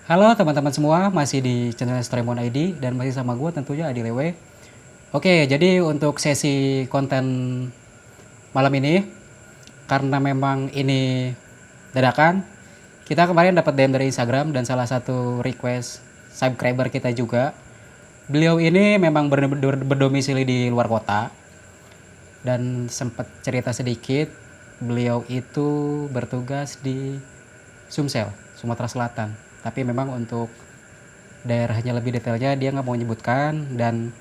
Halo teman-teman semua, masih di channel Stremon ID dan masih sama gue tentunya Adi Lewe. Oke, jadi untuk sesi konten malam ini, karena memang ini dadakan, kita kemarin dapat DM dari Instagram dan salah satu request subscriber kita juga. Beliau ini memang berdomisili di luar kota dan sempat cerita sedikit, beliau itu bertugas di Sumsel, Sumatera Selatan. Tapi memang untuk daerahnya lebih detailnya dia nggak mau menyebutkan dan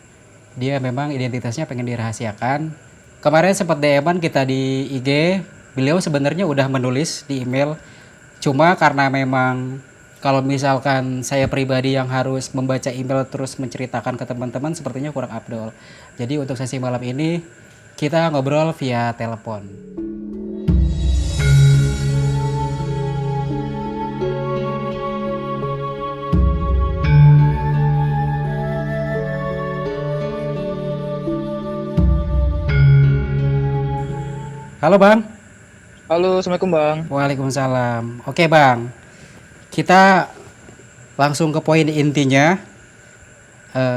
dia memang identitasnya pengen dirahasiakan. Kemarin sempat DM-an kita di IG, beliau sebenarnya udah menulis di email, cuma karena memang kalau misalkan saya pribadi yang harus membaca email terus menceritakan ke teman-teman sepertinya kurang afdol. Jadi untuk sesi malam ini kita ngobrol via telepon. Halo Bang. Halo, Assalamualaikum Bang. Waalaikumsalam. Oke Bang, kita langsung ke poin intinya.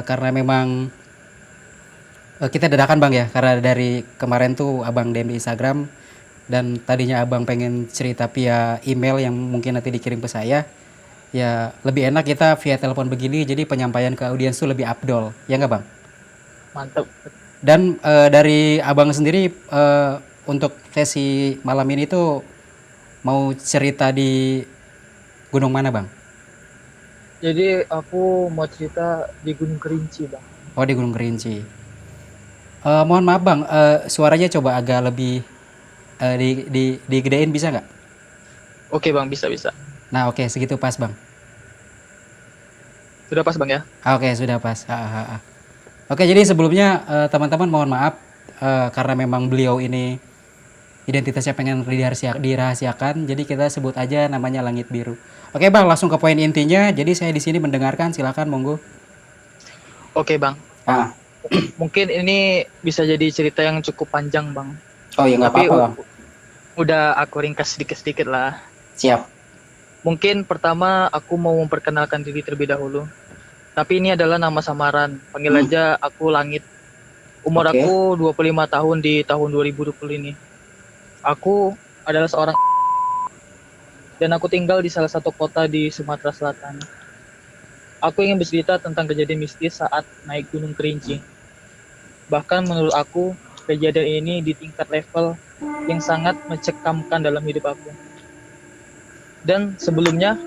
Karena memang kita dadakan Bang ya, karena dari kemarin tuh Abang DM di Instagram dan tadinya Abang pengen cerita via email yang mungkin nanti dikirim ke saya. Ya lebih enak kita via telepon begini, jadi penyampaian ke audiens tuh lebih afdol, ya nggak Bang? Mantap. Dan dari Abang sendiri untuk sesi malam ini tuh mau cerita di gunung mana Bang? Jadi aku mau cerita di Gunung Kerinci, Bang. Oh di Gunung Kerinci. Mohon maaf Bang, suaranya coba agak lebih digedein bisa nggak? Oke, Bang, bisa. Nah oke segitu pas Bang. Sudah pas, Bang ya? Oke sudah pas. Oke jadi sebelumnya teman-teman mohon maaf karena memang beliau ini identitasnya pengen dirahasiakan, jadi kita sebut aja namanya Langit Biru. Oke Bang, langsung ke poin intinya. Jadi saya di sini mendengarkan, silakan monggo. Oke, Bang. Ah, Mungkin ini bisa jadi cerita yang cukup panjang, Bang. oh ya nggak Tapi apa-apa Bang. udah aku ringkas sedikit-sedikit lah. Siap. Mungkin pertama aku mau memperkenalkan diri terlebih dahulu. Tapi ini adalah nama samaran. Panggil aja aku Langit. Umur Oke. aku 25 tahun di tahun 2020 ini. Aku adalah seorang dan aku tinggal di salah satu kota di Sumatera Selatan. Aku ingin bercerita tentang kejadian mistis saat naik Gunung Kerinci. Bahkan menurut aku, kejadian ini di tingkat level yang sangat mencekamkan dalam hidup aku. Dan sebelumnya,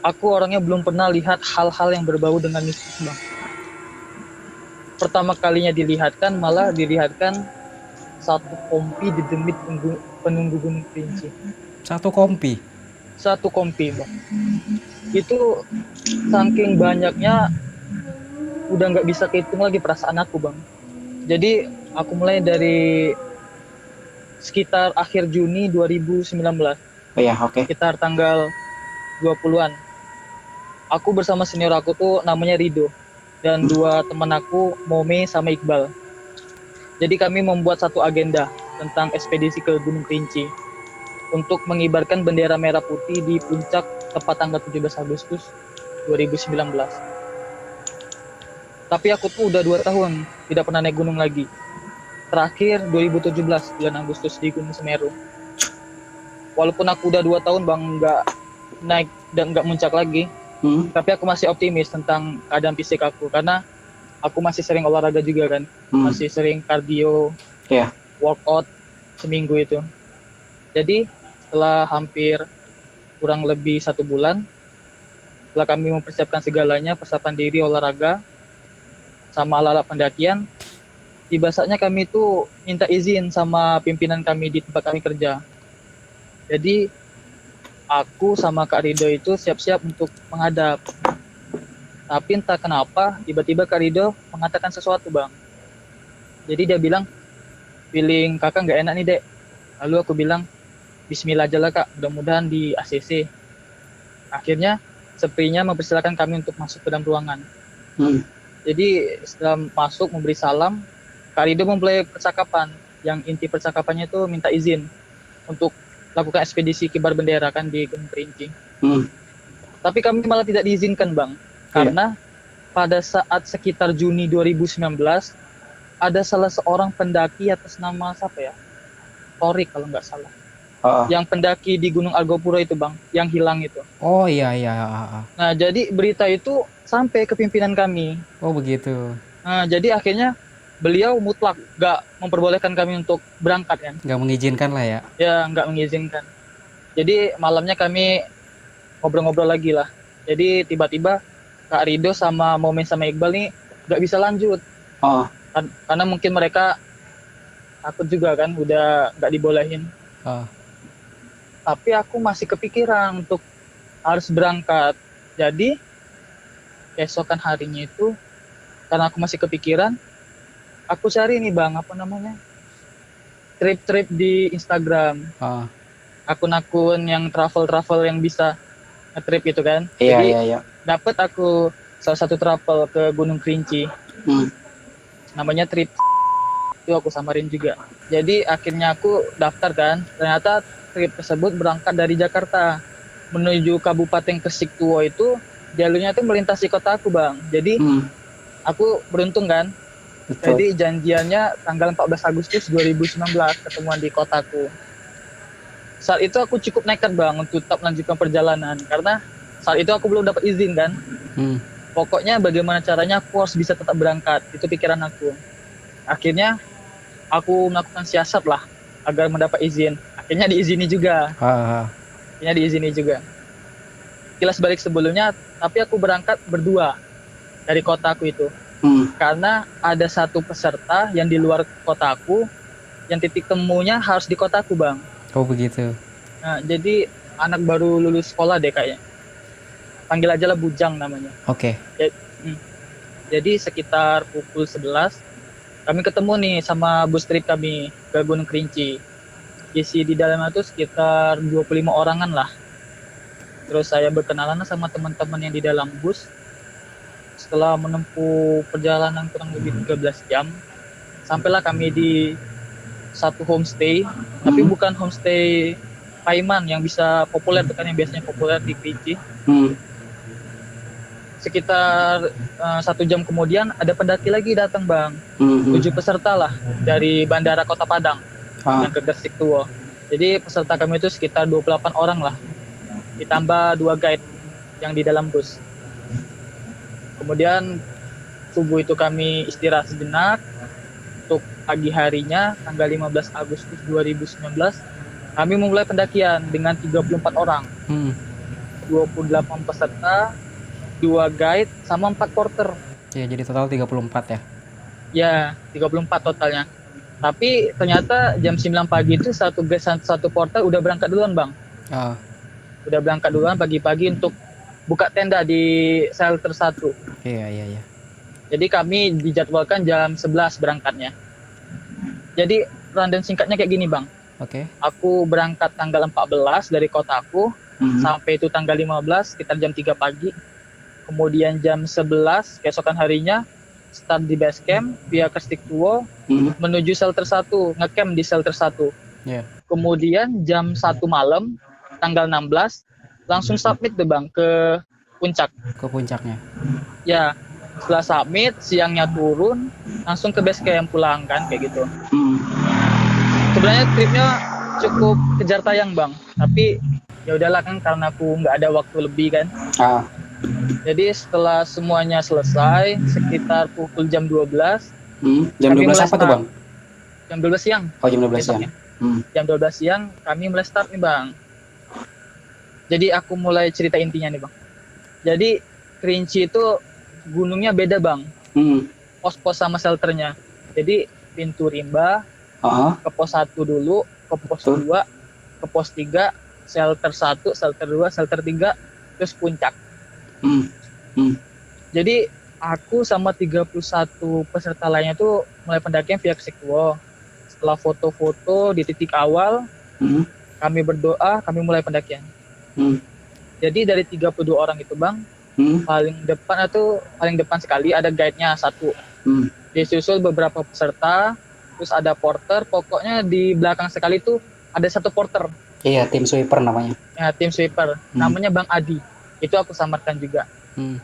aku orangnya belum pernah lihat hal-hal yang berbau dengan mistis, Bang. Pertama kalinya dilihatkan satu kompi di demit penunggu Gunung Kerinci. Satu kompi. Satu kompi, Bang. Itu saking banyaknya udah nggak bisa kehitung lagi perasaan aku, Bang. Jadi aku mulai dari sekitar akhir Juni 2019, Oh ya, oke. sekitar tanggal 20-an. Aku bersama senior aku tuh namanya Rido dan dua teman aku, Mome sama Iqbal. Jadi kami membuat satu agenda tentang ekspedisi ke Gunung Kerinci untuk mengibarkan bendera merah putih di puncak tepat tanggal 17 Agustus 2019. Tapi aku tuh udah 2 tahun tidak pernah naik gunung lagi. Terakhir 2017 bulan Agustus di Gunung Semeru. Walaupun aku udah 2 tahun Bang nggak naik dan nggak muncak lagi, tapi aku masih optimis tentang keadaan fisik aku karena aku masih sering olahraga juga kan, masih sering kardio, workout seminggu itu. Jadi setelah hampir kurang lebih 1 bulan, setelah kami mempersiapkan segalanya, persiapan diri, olahraga, sama alat-alat pendakian, tiba saatnya kami itu minta izin sama pimpinan kami di tempat kami kerja. Jadi aku sama Kak Rido itu siap-siap untuk menghadap. Tapi entah kenapa tiba-tiba Kak Rido mengatakan sesuatu, Bang. Jadi dia bilang, feeling kakak nggak enak nih, Dek. Lalu aku bilang, Bismillah aja lah, Kak, mudah-mudahan di ACC. Akhirnya sepertinya mempersilahkan kami untuk masuk ke dalam ruangan. Jadi setelah masuk memberi salam, Kak Rido memulai percakapan. Yang inti percakapannya itu minta izin untuk lakukan ekspedisi kibar bendera kan di Gunung Kerinci. Tapi kami malah tidak diizinkan Bang. Karena pada saat sekitar Juni 2019 ada salah seorang pendaki atas nama siapa ya? Torik kalau nggak salah. Yang pendaki di Gunung Argopuro itu Bang, yang hilang itu. Oh iya iya. Nah, jadi berita itu sampai ke pimpinan kami. Oh begitu. Nah, jadi akhirnya beliau mutlak nggak memperbolehkan kami untuk berangkat kan. Nggak mengizinkan lah ya. Ya, nggak mengizinkan. Jadi malamnya kami ngobrol-ngobrol lagi lah. Jadi tiba-tiba Kak Rido sama Momen sama Iqbal nih nggak bisa lanjut. Karena mungkin mereka takut juga kan, udah nggak dibolehin. Tapi aku masih kepikiran untuk harus berangkat. Jadi keesokan harinya itu, karena aku masih kepikiran, aku cari nih Bang, apa namanya, trip-trip di Instagram. Akun-akun yang travel yang bisa nge-trip gitu kan. Jadi dapat aku salah satu travel ke Gunung Kerinci. Namanya trip, itu aku samarin juga. Jadi akhirnya aku daftar kan. Ternyata trip tersebut berangkat dari Jakarta menuju Kabupaten Gresik Tuo. Itu jalurnya tuh melintasi kota aku Bang. Jadi aku beruntung kan. Betul. Jadi janjiannya tanggal 14 Agustus 2019 ketemuan di kotaku. Saat itu aku cukup nekat Bang untuk tetap melanjutkan perjalanan karena saat itu aku belum dapat izin kan. Pokoknya bagaimana caranya aku harus bisa tetap berangkat, itu pikiran aku. Akhirnya aku melakukan siasat lah agar mendapat izin. Akhirnya diizini juga. Kilas balik sebelumnya, tapi aku berangkat berdua dari kotaku itu. Karena ada satu peserta yang di luar kotaku yang titik temunya harus di kotaku Bang. Oh begitu. Nah, jadi anak baru lulus sekolah deh kayaknya. Panggil aja lah Bujang namanya. Oke. Jadi sekitar pukul 11 kami ketemu nih sama bus trip kami ke Gunung Kerinci. Isi di dalamnya tuh sekitar 25 orangan lah. Terus saya berkenalan sama teman-teman yang di dalam bus. Setelah menempuh perjalanan kurang lebih 13 jam, sampailah kami di satu homestay, tapi bukan homestay Paiman yang bisa populer, bukan yang biasanya populer di Kerinci. Sekitar 1 jam kemudian ada pendaki lagi datang Bang. 7 peserta lah dari Bandara Kota Padang yang ke Gresik Tuo. Jadi peserta kami itu sekitar 28 orang lah. Ditambah 2 guide yang di dalam bus. Kemudian subuh itu kami istirahat sejenak. Untuk pagi harinya tanggal 15 Agustus 2019 kami memulai pendakian dengan 34 orang. 28 peserta, 2 guide sama 4 porter. Ya, jadi total 34 ya. Ya, 34 totalnya. Tapi ternyata jam 9 pagi itu satu guide satu porter udah berangkat duluan Bang. Udah berangkat duluan pagi-pagi untuk buka tenda di shelter 1. Iya. Jadi kami dijadwalkan jam 11 berangkatnya. Jadi rundown singkatnya kayak gini Bang. Oke. Aku berangkat tanggal 14 dari kotaku sampai itu tanggal 15 sekitar jam 3 pagi. Kemudian jam 11 keesokan harinya start di base camp via Gresik Tuo menuju shelter 1, ngecamp di shelter 1. Kemudian jam 1 malam tanggal 16 langsung submit tuh Bang ke puncak. Ke puncaknya. Ya, setelah submit siangnya turun langsung ke base camp pulang kan kayak gitu. Sebenarnya tripnya cukup kejar tayang Bang, tapi ya udahlah kan karena aku nggak ada waktu lebih kan. Jadi setelah semuanya selesai sekitar pukul jam 12. Jam 12 apa tuh Bang? Jam 12 siang. Oh jam 12 siang. Jam 12 siang kami mulai start nih Bang. Jadi aku mulai cerita intinya nih Bang. Jadi Kerinci itu gunungnya beda Bang. Pos-pos sama shelternya. Jadi pintu rimba ke pos 1 dulu, ke pos 2, ke pos 3, shelter 1, shelter 2, shelter 3, terus puncak. Jadi aku sama 31 peserta lainnya tuh mulai pendakian via Gresik Tuo. Setelah foto-foto di titik awal, kami berdoa, kami mulai pendakian. Jadi dari 32 orang itu Bang, paling depan sekali ada guide-nya 1. Disusul beberapa peserta, terus ada porter, pokoknya di belakang sekali tuh ada 1 porter. Iya, tim sweeper namanya. Ya, tim sweeper. Namanya Bang Adi. Itu aku samarkan juga. Hmm.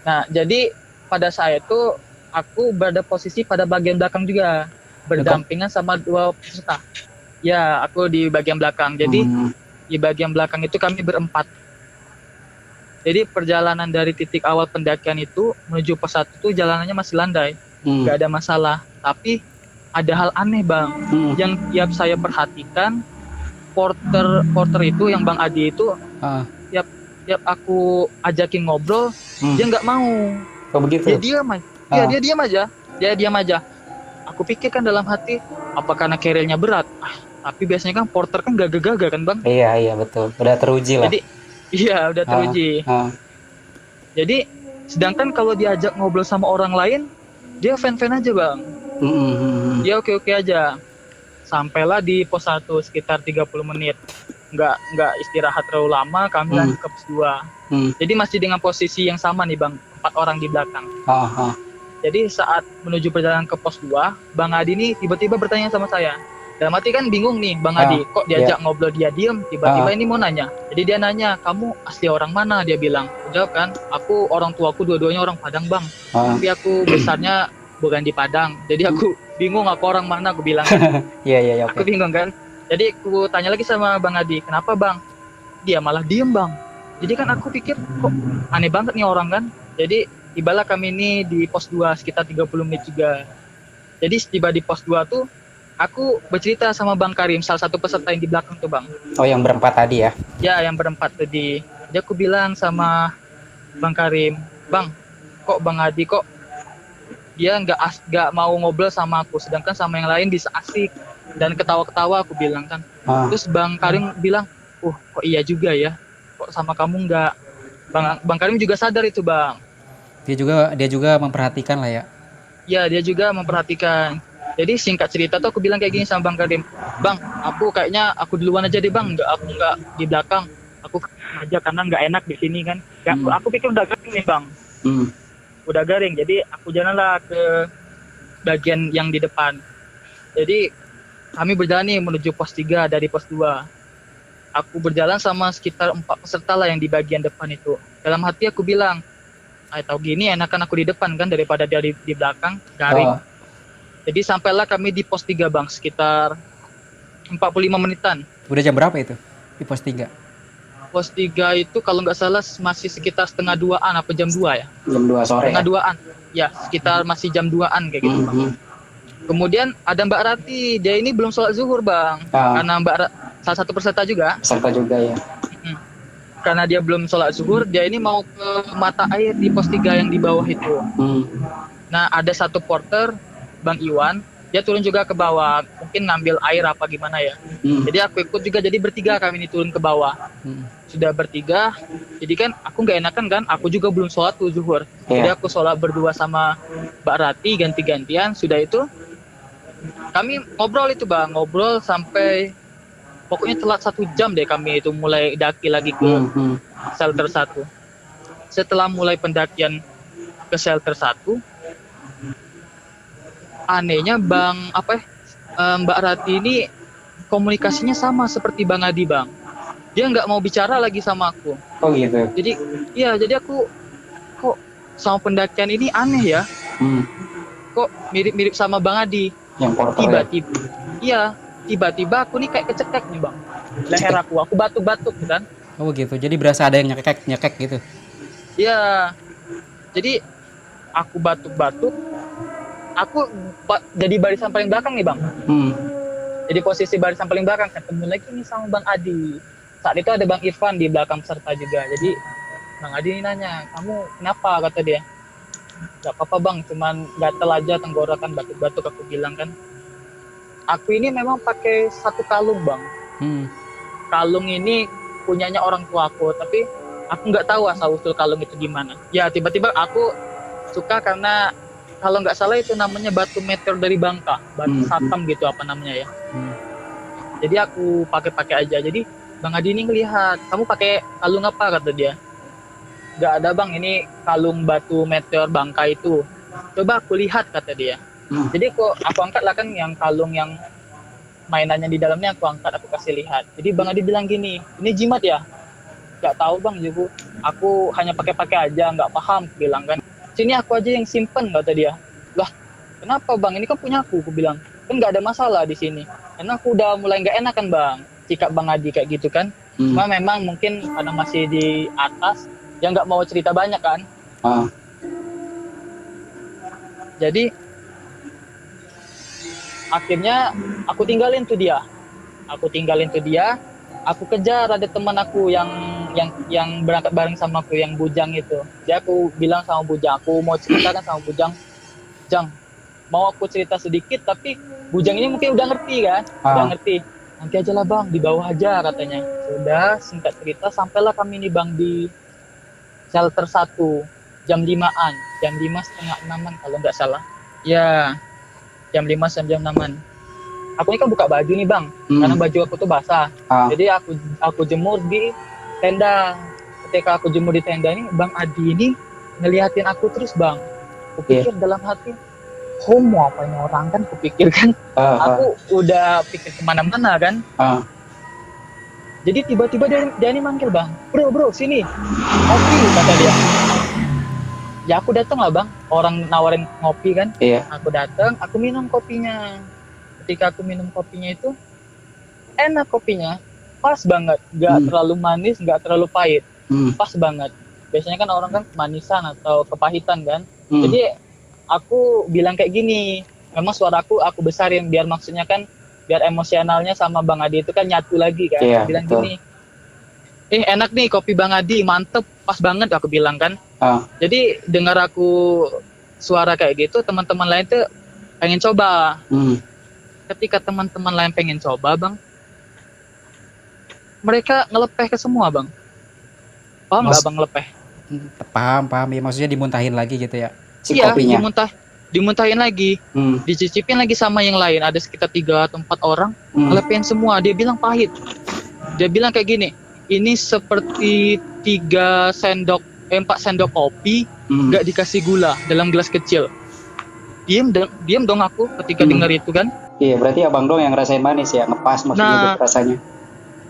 Nah, jadi pada saat itu aku berada posisi pada bagian belakang juga, berdampingan sama dua peserta. Ya, aku di bagian belakang. Jadi di bagian belakang itu kami berempat. Jadi perjalanan dari titik awal pendakian itu menuju pos 1 itu jalanannya masih landai, nggak ada masalah. Tapi ada hal aneh bang, yang tiap saya perhatikan, porter itu yang Bang Adi itu, tiap aku ajakin ngobrol, dia nggak mau. Oh begitu? Dia diam aja. Ya, dia diam aja. Aku pikir kan dalam hati, apa karena carrier-nya berat? Tapi biasanya kan porter kan gagah-gagah kan bang? Iya betul, udah teruji lah. Jadi iya udah teruji. Jadi sedangkan kalau diajak ngobrol sama orang lain, dia fan-fan aja bang. Dia oke-oke aja. Sampailah di pos 1 sekitar 30 menit. Nggak istirahat terlalu lama, kami lanjut ke pos 2. Jadi masih dengan posisi yang sama nih bang, 4 orang di belakang. Jadi saat menuju perjalanan ke pos 2, Bang Adi ini tiba-tiba bertanya sama saya. Dalam hati kan bingung nih Bang Adi, kok diajak ngobrol dia diem, tiba-tiba ini mau nanya. Jadi dia nanya, kamu asli orang mana? Dia bilang. Jawab kan, aku orang tuaku dua-duanya orang Padang bang, tapi aku besarnya bukan di Padang. Jadi aku bingung aku orang mana, aku bilang kan. Iya. Aku bingung kan. Jadi aku tanya lagi sama Bang Adi, kenapa bang? Dia malah diem bang. Jadi kan aku pikir kok aneh banget nih orang kan. Jadi tibalah kami ini di pos 2 sekitar 30 menit juga. Jadi tiba di pos 2 tuh aku bercerita sama Bang Karim, salah satu peserta yang di belakang tuh bang. Oh yang berempat tadi ya? Ya yang berempat tadi. Jadi aku bilang sama Bang Karim, bang kok Bang Adi kok dia nggak mau ngobrol sama aku, sedangkan sama yang lain bisa asik dan ketawa-ketawa, aku bilang kan. Terus Bang Karim bilang, kok iya juga ya, kok sama kamu nggak. Bang Karim juga sadar itu bang. Dia juga memperhatikan lah ya. Ya dia juga memperhatikan. Jadi singkat cerita tuh aku bilang kayak gini sama Bang Karim, bang aku kayaknya aku duluan aja deh bang, aku nggak di belakang, aku aja karena nggak enak di sini kan. Aku pikir udah garing nih bang. Udah garing, jadi aku jalanlah ke bagian yang di depan. Jadi kami berjalan nih menuju pos 3 dari pos 2. Aku berjalan sama sekitar 4 peserta lah yang di bagian depan itu. Dalam hati aku bilang, tahu gini enakan aku di depan kan daripada dia di belakang, garing. Jadi sampailah kami di pos 3 bang, sekitar 45 menitan. Udah jam berapa itu di pos 3? Pos 3 itu kalau nggak salah masih sekitar setengah 2-an apa jam 2 ya? Jam 2 sore setengah 2-an. Ya, sekitar masih jam 2-an kayak gitu bang. Kemudian ada Mbak Rati, dia ini belum sholat zuhur bang. Karena salah satu peserta juga. Peserta juga ya. Karena dia belum sholat zuhur, dia ini mau ke mata air di pos 3 yang di bawah itu. Nah ada satu porter, Bang Iwan, dia turun juga ke bawah, mungkin ngambil air apa gimana ya. Jadi aku ikut juga, jadi bertiga kami ini turun ke bawah. Sudah bertiga, jadi kan aku nggak enakan kan, aku juga belum sholat tuh zuhur. Jadi aku sholat berdua sama Mbak Rati, ganti-gantian. Sudah itu kami ngobrol itu bang, ngobrol sampai pokoknya telat 1 jam deh kami itu mulai daki lagi ke shelter 1. Setelah mulai pendakian ke shelter 1, anehnya Mbak Rati ini komunikasinya sama seperti Bang Adi bang. Dia nggak mau bicara lagi sama aku. Oh gitu. Jadi aku kok sama pendakian ini aneh ya. Kok mirip-mirip sama Bang Adi. Yang porter Tiba-tiba aku nih kayak kecekek nih bang. Leher aku batuk-batuk kan. Oh gitu. Jadi berasa ada yang nyekek gitu. Iya. Jadi aku batuk-batuk. Aku jadi barisan paling belakang nih bang. Jadi posisi barisan paling belakang, ketemu lagi nih sama Bang Adi. Saat itu ada Bang Irfan di belakang peserta juga. Jadi Bang Adi ini nanya, kamu kenapa, kata dia. Gak apa-apa bang, cuman gatel aja tenggorokan, batuk-batuk, aku bilang kan. Aku ini memang pakai satu kalung bang. Kalung ini punyanya orang tua aku, tapi aku nggak tahu asal usul kalung itu gimana. Ya tiba-tiba aku suka karena kalau nggak salah itu namanya batu meteor dari Bangka, batu satam gitu apa namanya ya. Jadi aku pakai aja. Jadi Bang Adi ini ngelihat, kamu pakai kalung apa, kata dia. Nggak ada bang, ini kalung batu meteor Bangka itu. Coba aku lihat, kata dia. Jadi aku angkat lah kan yang kalung yang mainannya di dalamnya, aku angkat, aku kasih lihat. Jadi Bang Adi bilang gini, ini jimat ya? Nggak tahu bang, Aku hanya pakai-pakai aja, nggak paham, aku bilang kan. Sini aku aja yang simpen, kata dia. Lah, kenapa bang? Ini kan punya aku bilang. Kan nggak ada masalah di sini. Karena aku udah mulai nggak enak kan bang. Sikap bang Adi kayak gitu kan. Cuma memang mungkin karena masih di atas, dia nggak mau cerita banyak kan. Ah. Jadi akhirnya aku tinggalin tuh dia. Aku kejar ada teman aku yang berangkat bareng sama aku yang bujang itu. Dia aku bilang sama bujang, aku mau cerita kan sama bujang. Jang, mau aku cerita sedikit tapi bujang ini mungkin udah ngerti kan? Udah ngerti. Nanti aja lah bang, di bawah aja katanya. Sudah, singkat cerita sampailah kami nih bang di shelter 1 jam 5-an, jam 5 setengah 6-an kalau nggak salah. Ya, jam 5 sampai jam 6-an. Aku ini kan buka baju nih bang, karena baju aku tuh basah. Jadi aku jemur di tenda. Ketika aku jemur di tenda ini, Bang Adi ini ngeliatin aku terus bang. Aku pikir dalam hati, homo apa ini orang kan? Kupikir kan. Aku udah pikir kemana-mana kan. Jadi tiba-tiba dia ini manggil bang, bro sini, kopi kata dia. Ya aku datang lah bang, orang nawarin ngopi kan. Iya. Aku datang, aku minum kopinya. Ketika aku minum kopinya itu enak kopinya, pas banget, nggak terlalu manis, nggak terlalu pahit, pas banget. Biasanya kan orang kan kemanisan atau kepahitan kan. Jadi aku bilang kayak gini, memang suaraku aku besarin biar maksudnya kan biar emosionalnya sama Bang Adi itu kan nyatu lagi kan. Iya, Bilang betul. gini, enak nih kopi Bang Adi, mantep, pas banget aku bilang kan. Jadi dengar aku suara kayak gitu, teman-teman lain tuh pengen coba. Ketika teman-teman lain pengen coba bang, mereka ngelepeh ke semua bang. Paham nggak bang ngelepeh? Paham ya, maksudnya dimuntahin lagi gitu ya. Iya, dimuntahin lagi, dicicipin lagi sama yang lain. Ada sekitar 3 atau 4 orang, ngelepehin semua. Dia bilang pahit. Dia bilang kayak gini, ini seperti 4 sendok kopi, nggak dikasih gula dalam gelas kecil. Diem dong aku ketika dengar itu kan. Iya, berarti abang dong yang ngerasain manis ya, ngepas maksudnya gitu rasanya.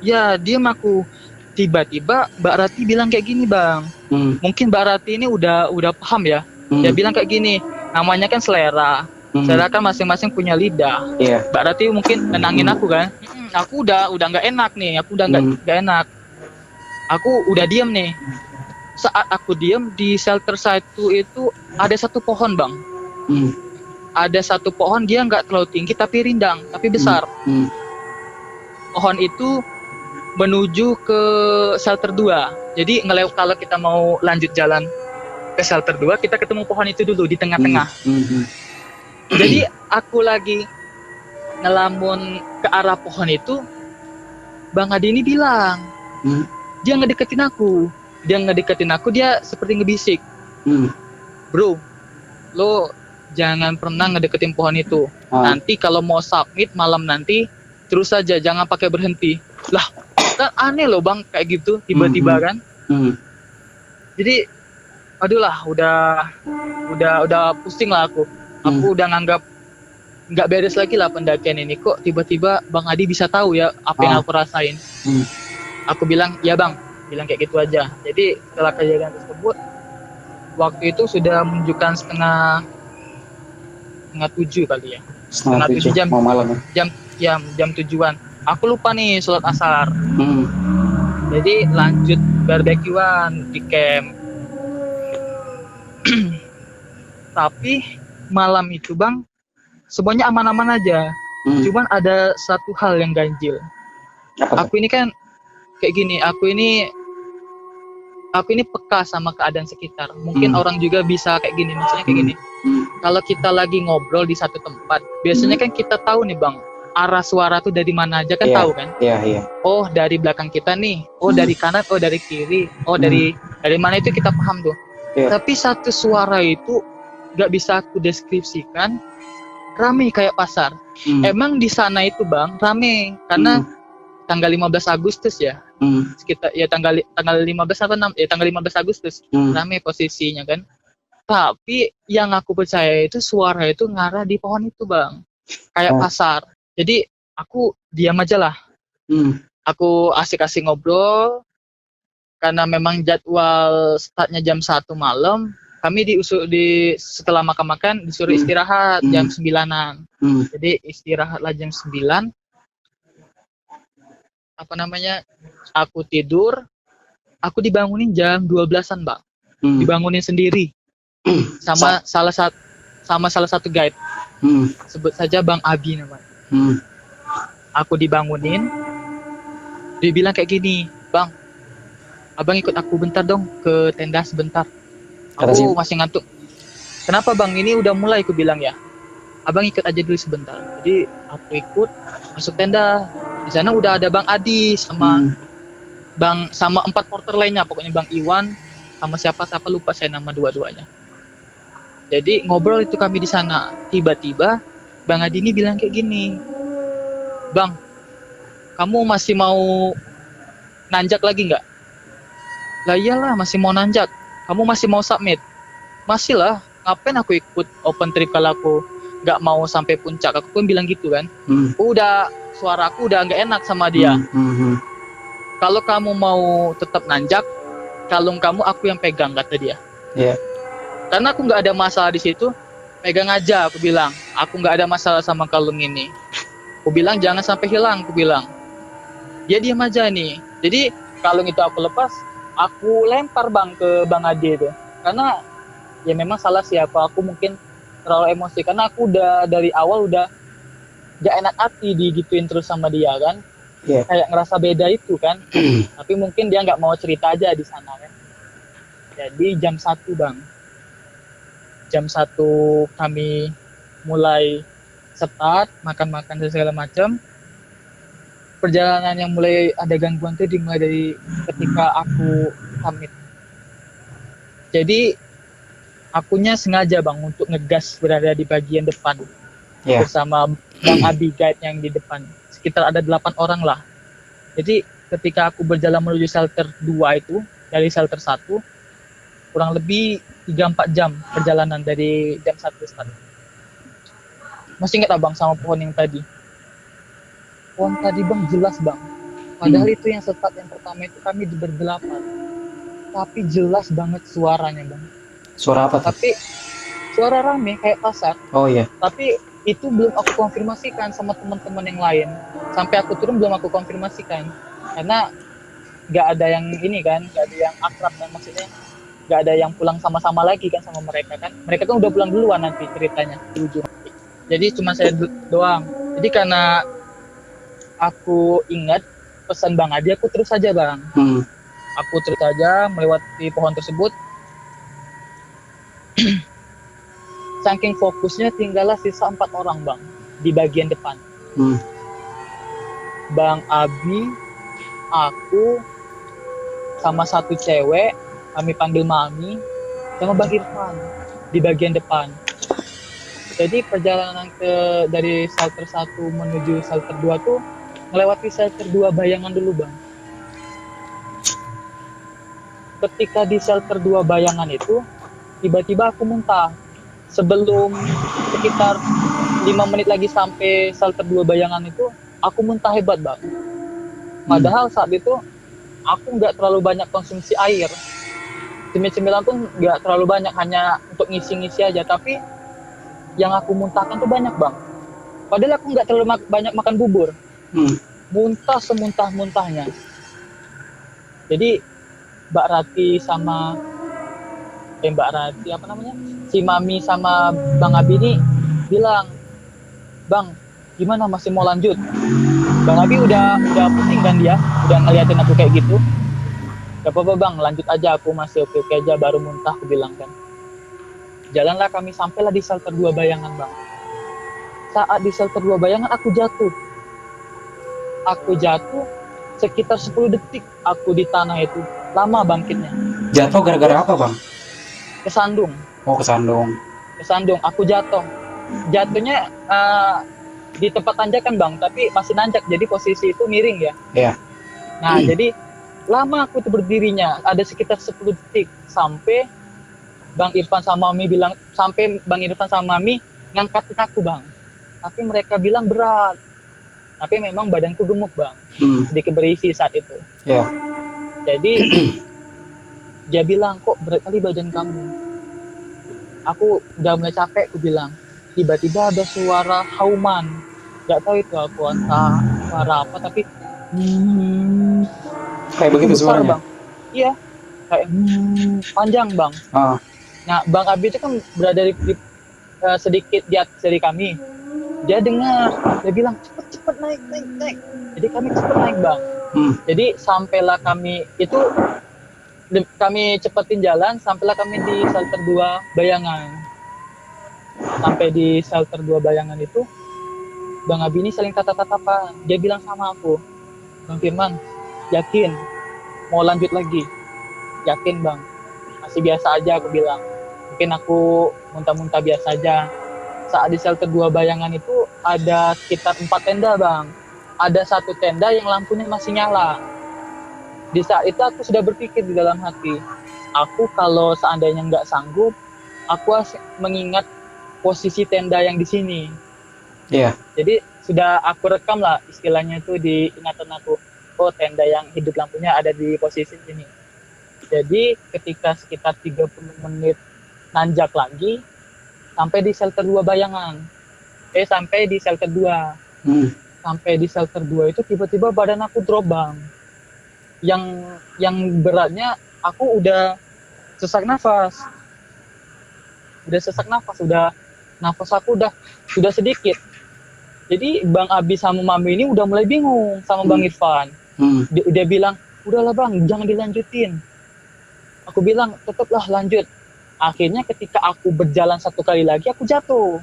Ya, diem aku. Tiba-tiba Mbak Rati bilang kayak gini bang. Mungkin Mbak Rati ini udah paham ya. Dia bilang kayak gini, namanya kan selera. Selera kan masing-masing punya lidah. Iya. Mbak Rati mungkin nenangin aku kan. Aku udah nggak enak nih. Aku udah nggak enak. Aku udah diem nih. Saat aku diem di shelter 1 itu ada satu pohon bang. Ada satu pohon, dia nggak terlalu tinggi tapi rindang, tapi besar. Pohon itu menuju ke shelter 2. Jadi kalau kita mau lanjut jalan ke shelter 2, kita ketemu pohon itu dulu di tengah-tengah. Jadi aku lagi ngelamun ke arah pohon itu, Bang Adi ini bilang, dia ngedeketin aku. Dia seperti ngebisik. Bro, lo jangan pernah ngedeketin pohon itu. Nanti kalau mau submit malam nanti, terus saja, jangan pakai berhenti. Lah, kan aneh loh bang, kayak gitu, tiba-tiba kan. Jadi, aduh lah, udah pusing lah aku. Aku udah nganggap nggak beres lagi lah pendakian ini. Kok tiba-tiba Bang Adi bisa tahu ya apa yang aku rasain. Aku bilang, ya bang, bilang kayak gitu aja. Jadi setelah kejadian tersebut, waktu itu sudah menunjukkan setengah 7 kali ya. Setengah 7 jam mau malam ya. Jam 7-an. Aku lupa nih sholat asar. Jadi lanjut barbekyuan di camp. Tapi malam itu bang, semuanya aman-aman aja. Cuman ada satu hal yang ganjil. Aku ini kan kayak gini, aku ini peka sama keadaan sekitar. Mungkin orang juga bisa kayak gini, misalnya kayak gini. Kalau kita lagi ngobrol di satu tempat, biasanya kan kita tahu nih bang, arah suara tuh dari mana aja kan, tahu kan? Iya. Oh dari belakang kita nih, oh dari kanan, oh dari kiri, oh dari mana itu kita paham tuh. Tapi satu suara itu gak bisa aku deskripsikan, rame kayak pasar. Emang di sana itu bang rame karena tanggal 15 Agustus ya. Sekitar ya tanggal 15 apa 6 ya, tanggal 15 Agustus rame posisinya kan. Tapi yang aku percaya itu suara itu ngarah di pohon itu bang, kayak pasar. Jadi aku diam aja lah. Aku asik-asik ngobrol. karena memang jadwal startnya jam 1 malam, kami setelah makan-makan disuruh istirahat jam 9-an. Jadi istirahatlah jam 9. Aku tidur, aku dibangunin jam 12-an, Bang. Dibangunin sendiri. Sama salah satu guide. Sebut saja Bang Abi namanya. Aku dibangunin. Dia bilang kayak gini, "Bang, abang ikut aku bentar dong ke tenda sebentar." Aku masih ngantuk. "Kenapa Bang? Ini udah mulai," aku bilang ya. "Abang ikut aja dulu sebentar." Jadi aku ikut masuk tenda. Di sana udah ada Bang Adi sama sama 4 porter lainnya, pokoknya Bang Iwan sama siapa lupa saya nama dua-duanya. Jadi ngobrol itu kami di sana. Tiba-tiba Bang Adi ini bilang kayak gini, "Bang, kamu masih mau nanjak lagi nggak?" "Lah iyalah, masih mau nanjak. Kamu masih mau submit?" "Masih lah, ngapain aku ikut open trip kalau aku nggak mau sampai puncak." Aku pun bilang gitu kan. Suara aku udah nggak enak sama dia. "Kalau kamu mau tetap nanjak, kalung kamu aku yang pegang," kata dia. Karena aku nggak ada masalah di situ, pegang aja, aku bilang. Aku nggak ada masalah sama kalung ini. Aku bilang jangan sampai hilang, aku bilang. Dia diam aja nih. Jadi kalung itu aku lepas, aku lempar Bang ke Bang Ade itu. Karena ya memang salah siapa, aku mungkin terlalu emosi. Karena aku udah dari awal udah gak enak hati digituin terus sama dia kan. Kayak ngerasa beda itu kan. Tapi mungkin dia nggak mau cerita aja di sana kan. Jadi jam 1 Bang. Jam 1 kami mulai start, makan-makan dan segala macam. Perjalanan yang mulai ada gangguan itu dimulai dari ketika aku pamit. Jadi akunya sengaja Bang untuk ngegas berada di bagian depan. Bersama Bang Abi guide yang di depan. Sekitar ada 8 orang lah. Jadi ketika aku berjalan menuju shelter 2 itu, dari shelter 1, kurang lebih 3-4 jam perjalanan dari jam 1 start. Masih ingat Abang sama pohon yang tadi? Pohon tadi Bang jelas Bang. Padahal itu yang start yang pertama itu kami berdelapan. Tapi jelas banget suaranya Bang. Suara apa tuh? Tapi suara rame kayak pasar. Oh iya. Tapi itu belum aku konfirmasikan sama teman-teman yang lain. Sampai aku turun belum aku konfirmasikan. Karena nggak ada yang ini kan, nggak ada yang akrab kan, maksudnya nggak ada yang pulang sama-sama lagi kan sama mereka kan. Mereka kan udah pulang duluan nanti ceritanya di ujung. Jadi cuma saya doang. Jadi karena aku ingat pesan Bang Adi, aku terus aja Bang. Aku terus aja melewati pohon tersebut. Saking fokusnya tinggallah sisa 4 orang Bang di bagian depan. Bang Abi, aku, sama satu cewek, kami panggil Mami, sama Bang Irfan di bagian depan. Jadi perjalanan dari shelter 1 menuju shelter 2 tuh melewati shelter 2 Bayangan dulu Bang. Ketika di shelter 2 Bayangan itu, tiba-tiba aku muntah. Sebelum sekitar 5 menit lagi sampai shelter 2 Bayangan itu, aku muntah hebat Bang. Padahal saat itu aku nggak terlalu banyak konsumsi air. Cemilan pun nggak terlalu banyak, hanya untuk ngisi-ngisi aja. Tapi yang aku muntahkan tuh banyak Bang. Padahal aku nggak terlalu banyak makan bubur. Muntah semuntah-muntahnya. Jadi Mbak Rati sama si Mami sama Bang Abi ini bilang, "Bang, gimana masih mau lanjut?" Bang Abi udah pusing kan dia, udah ngeliatin aku kayak gitu. "Gak apa-apa Bang, lanjut aja, aku masih oke-oke aja, baru muntah," aku bilang kan. Jalanlah kami sampailah di shelter 2 Bayangan Bang. Saat di shelter 2 Bayangan aku jatuh. Sekitar 10 detik aku di tanah itu. Lama bangkitnya. Jatuh gara-gara apa Bang? Kesandung. Oh kesandung. Aku jatuh. Jatuhnya di tempat tanjakan Bang, tapi masih nanjak, jadi posisi itu miring ya. Iya. Nah jadi lama aku tuh berdirinya, ada sekitar 10 detik sampai Bang Irfan sama Mami ngangkatin aku Bang. Tapi mereka bilang berat. Tapi memang badanku gemuk Bang, sedikit berisi saat itu. Iya. Jadi Dia bilang, kok berat kali badan kamu. Aku udah mulai capek, aku bilang. Tiba-tiba ada suara hauman. Gak tahu itu aku entah suara apa, tapi Kayak itu begitu besar suaranya. bang. Iya, kayak panjang bang. Ah, Nah, Bang Abi itu kan berada sedikit di atas dari kami. Dia dengar, dia bilang cepet naik, naik, naik. Jadi kami cepet naik bang. hmm, Jadi sampailah kami itu kami cepetin jalan, sampailah kami di shelter 2 Bayangan. Sampai di shelter 2 Bayangan itu, Bang Abi ini saling tatap-tatapan. Dia bilang sama aku, Bang Firman, yakin mau lanjut lagi? Yakin bang, masih biasa aja aku bilang. Mungkin aku muntah-muntah biasa aja. Saat di shelter 2 Bayangan itu ada sekitar 4 tenda bang. Ada satu tenda yang lampunya masih nyala. Di saat itu aku sudah berpikir di dalam hati, aku kalau seandainya nggak sanggup, aku harus mengingat posisi tenda yang di sini. iya. Jadi sudah aku rekam lah istilahnya itu di ingatan aku. Oh, tenda yang hidup lampunya ada di posisi sini. Jadi ketika sekitar 30 menit nanjak lagi, sampai di shelter 2 Bayangan. Sampai di shelter 2. Hmm, Sampai di shelter 2 itu tiba-tiba badan aku drop bang. Yang beratnya aku udah sesak nafas. Udah nafas aku sudah sedikit. Jadi Bang Abi sama Mami ini udah mulai bingung sama Bang Irfan. Dia bilang, udahlah bang, jangan dilanjutin. Aku bilang, tetaplah lanjut. Akhirnya ketika aku berjalan satu kali lagi, aku jatuh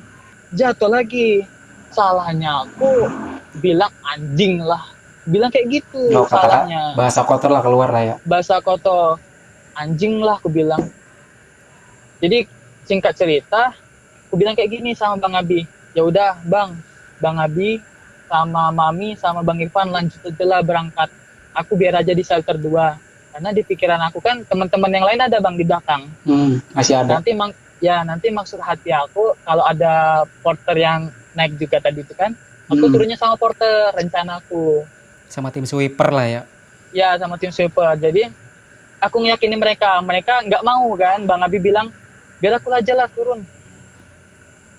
lagi. Salahnya aku bilang anjing lah, bilang kayak gitu. oh, kata Salahnya bahasa kotor lah keluar lah ya. bahasa kotor, anjing lah aku bilang. Jadi singkat cerita, aku bilang kayak gini sama Bang Abi, ya udah Bang Abi sama Mami sama Bang Irfan lanjut aja lah berangkat, aku biar aja di shelter 2. Karena di pikiran aku kan teman-teman yang lain ada bang di belakang. Masih ada. Nanti maksud hati aku kalau ada porter yang naik juga tadi itu kan, aku turunnya sama porter rencanaku. Sama tim sweeper lah ya. Ya sama tim sweeper. Jadi aku ngeyakinin mereka nggak mau kan. Bang Abi bilang biar aku aja lah turun.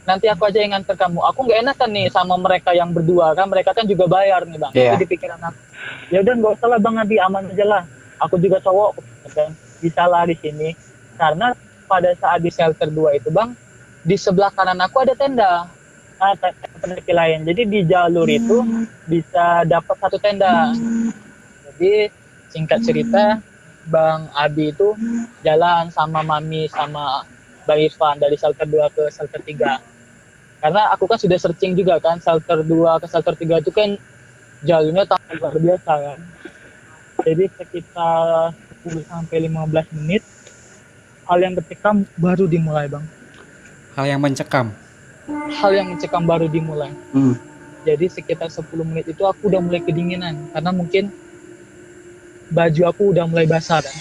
Nanti aku aja yang nganter kamu. Aku nggak enak kan nih sama mereka yang berdua kan. Mereka kan juga bayar nih bang. Yeah. Itu di pikiran aku. Ya udah nggak usah lah Bang Abi, aman aja lah. Aku juga cowok kan, bisa lah di sini. Karena pada saat di shelter 2 itu bang, di sebelah kanan aku ada tenda pendaki lain. Jadi di jalur itu bisa dapat satu tenda. Jadi singkat cerita, Bang Abi itu jalan sama Mami sama Bang Irfan dari shelter 2 ke shelter 3. Karena aku kan sudah searching juga kan, shelter 2 ke shelter 3 itu kan jalurnya tak luar biasa kan. Jadi sekitar 10-15 menit hal yang mencekam baru dimulai bang. Hal yang mencekam Baru dimulai. Jadi sekitar 10 menit itu aku udah mulai kedinginan karena mungkin baju aku udah mulai basah kan.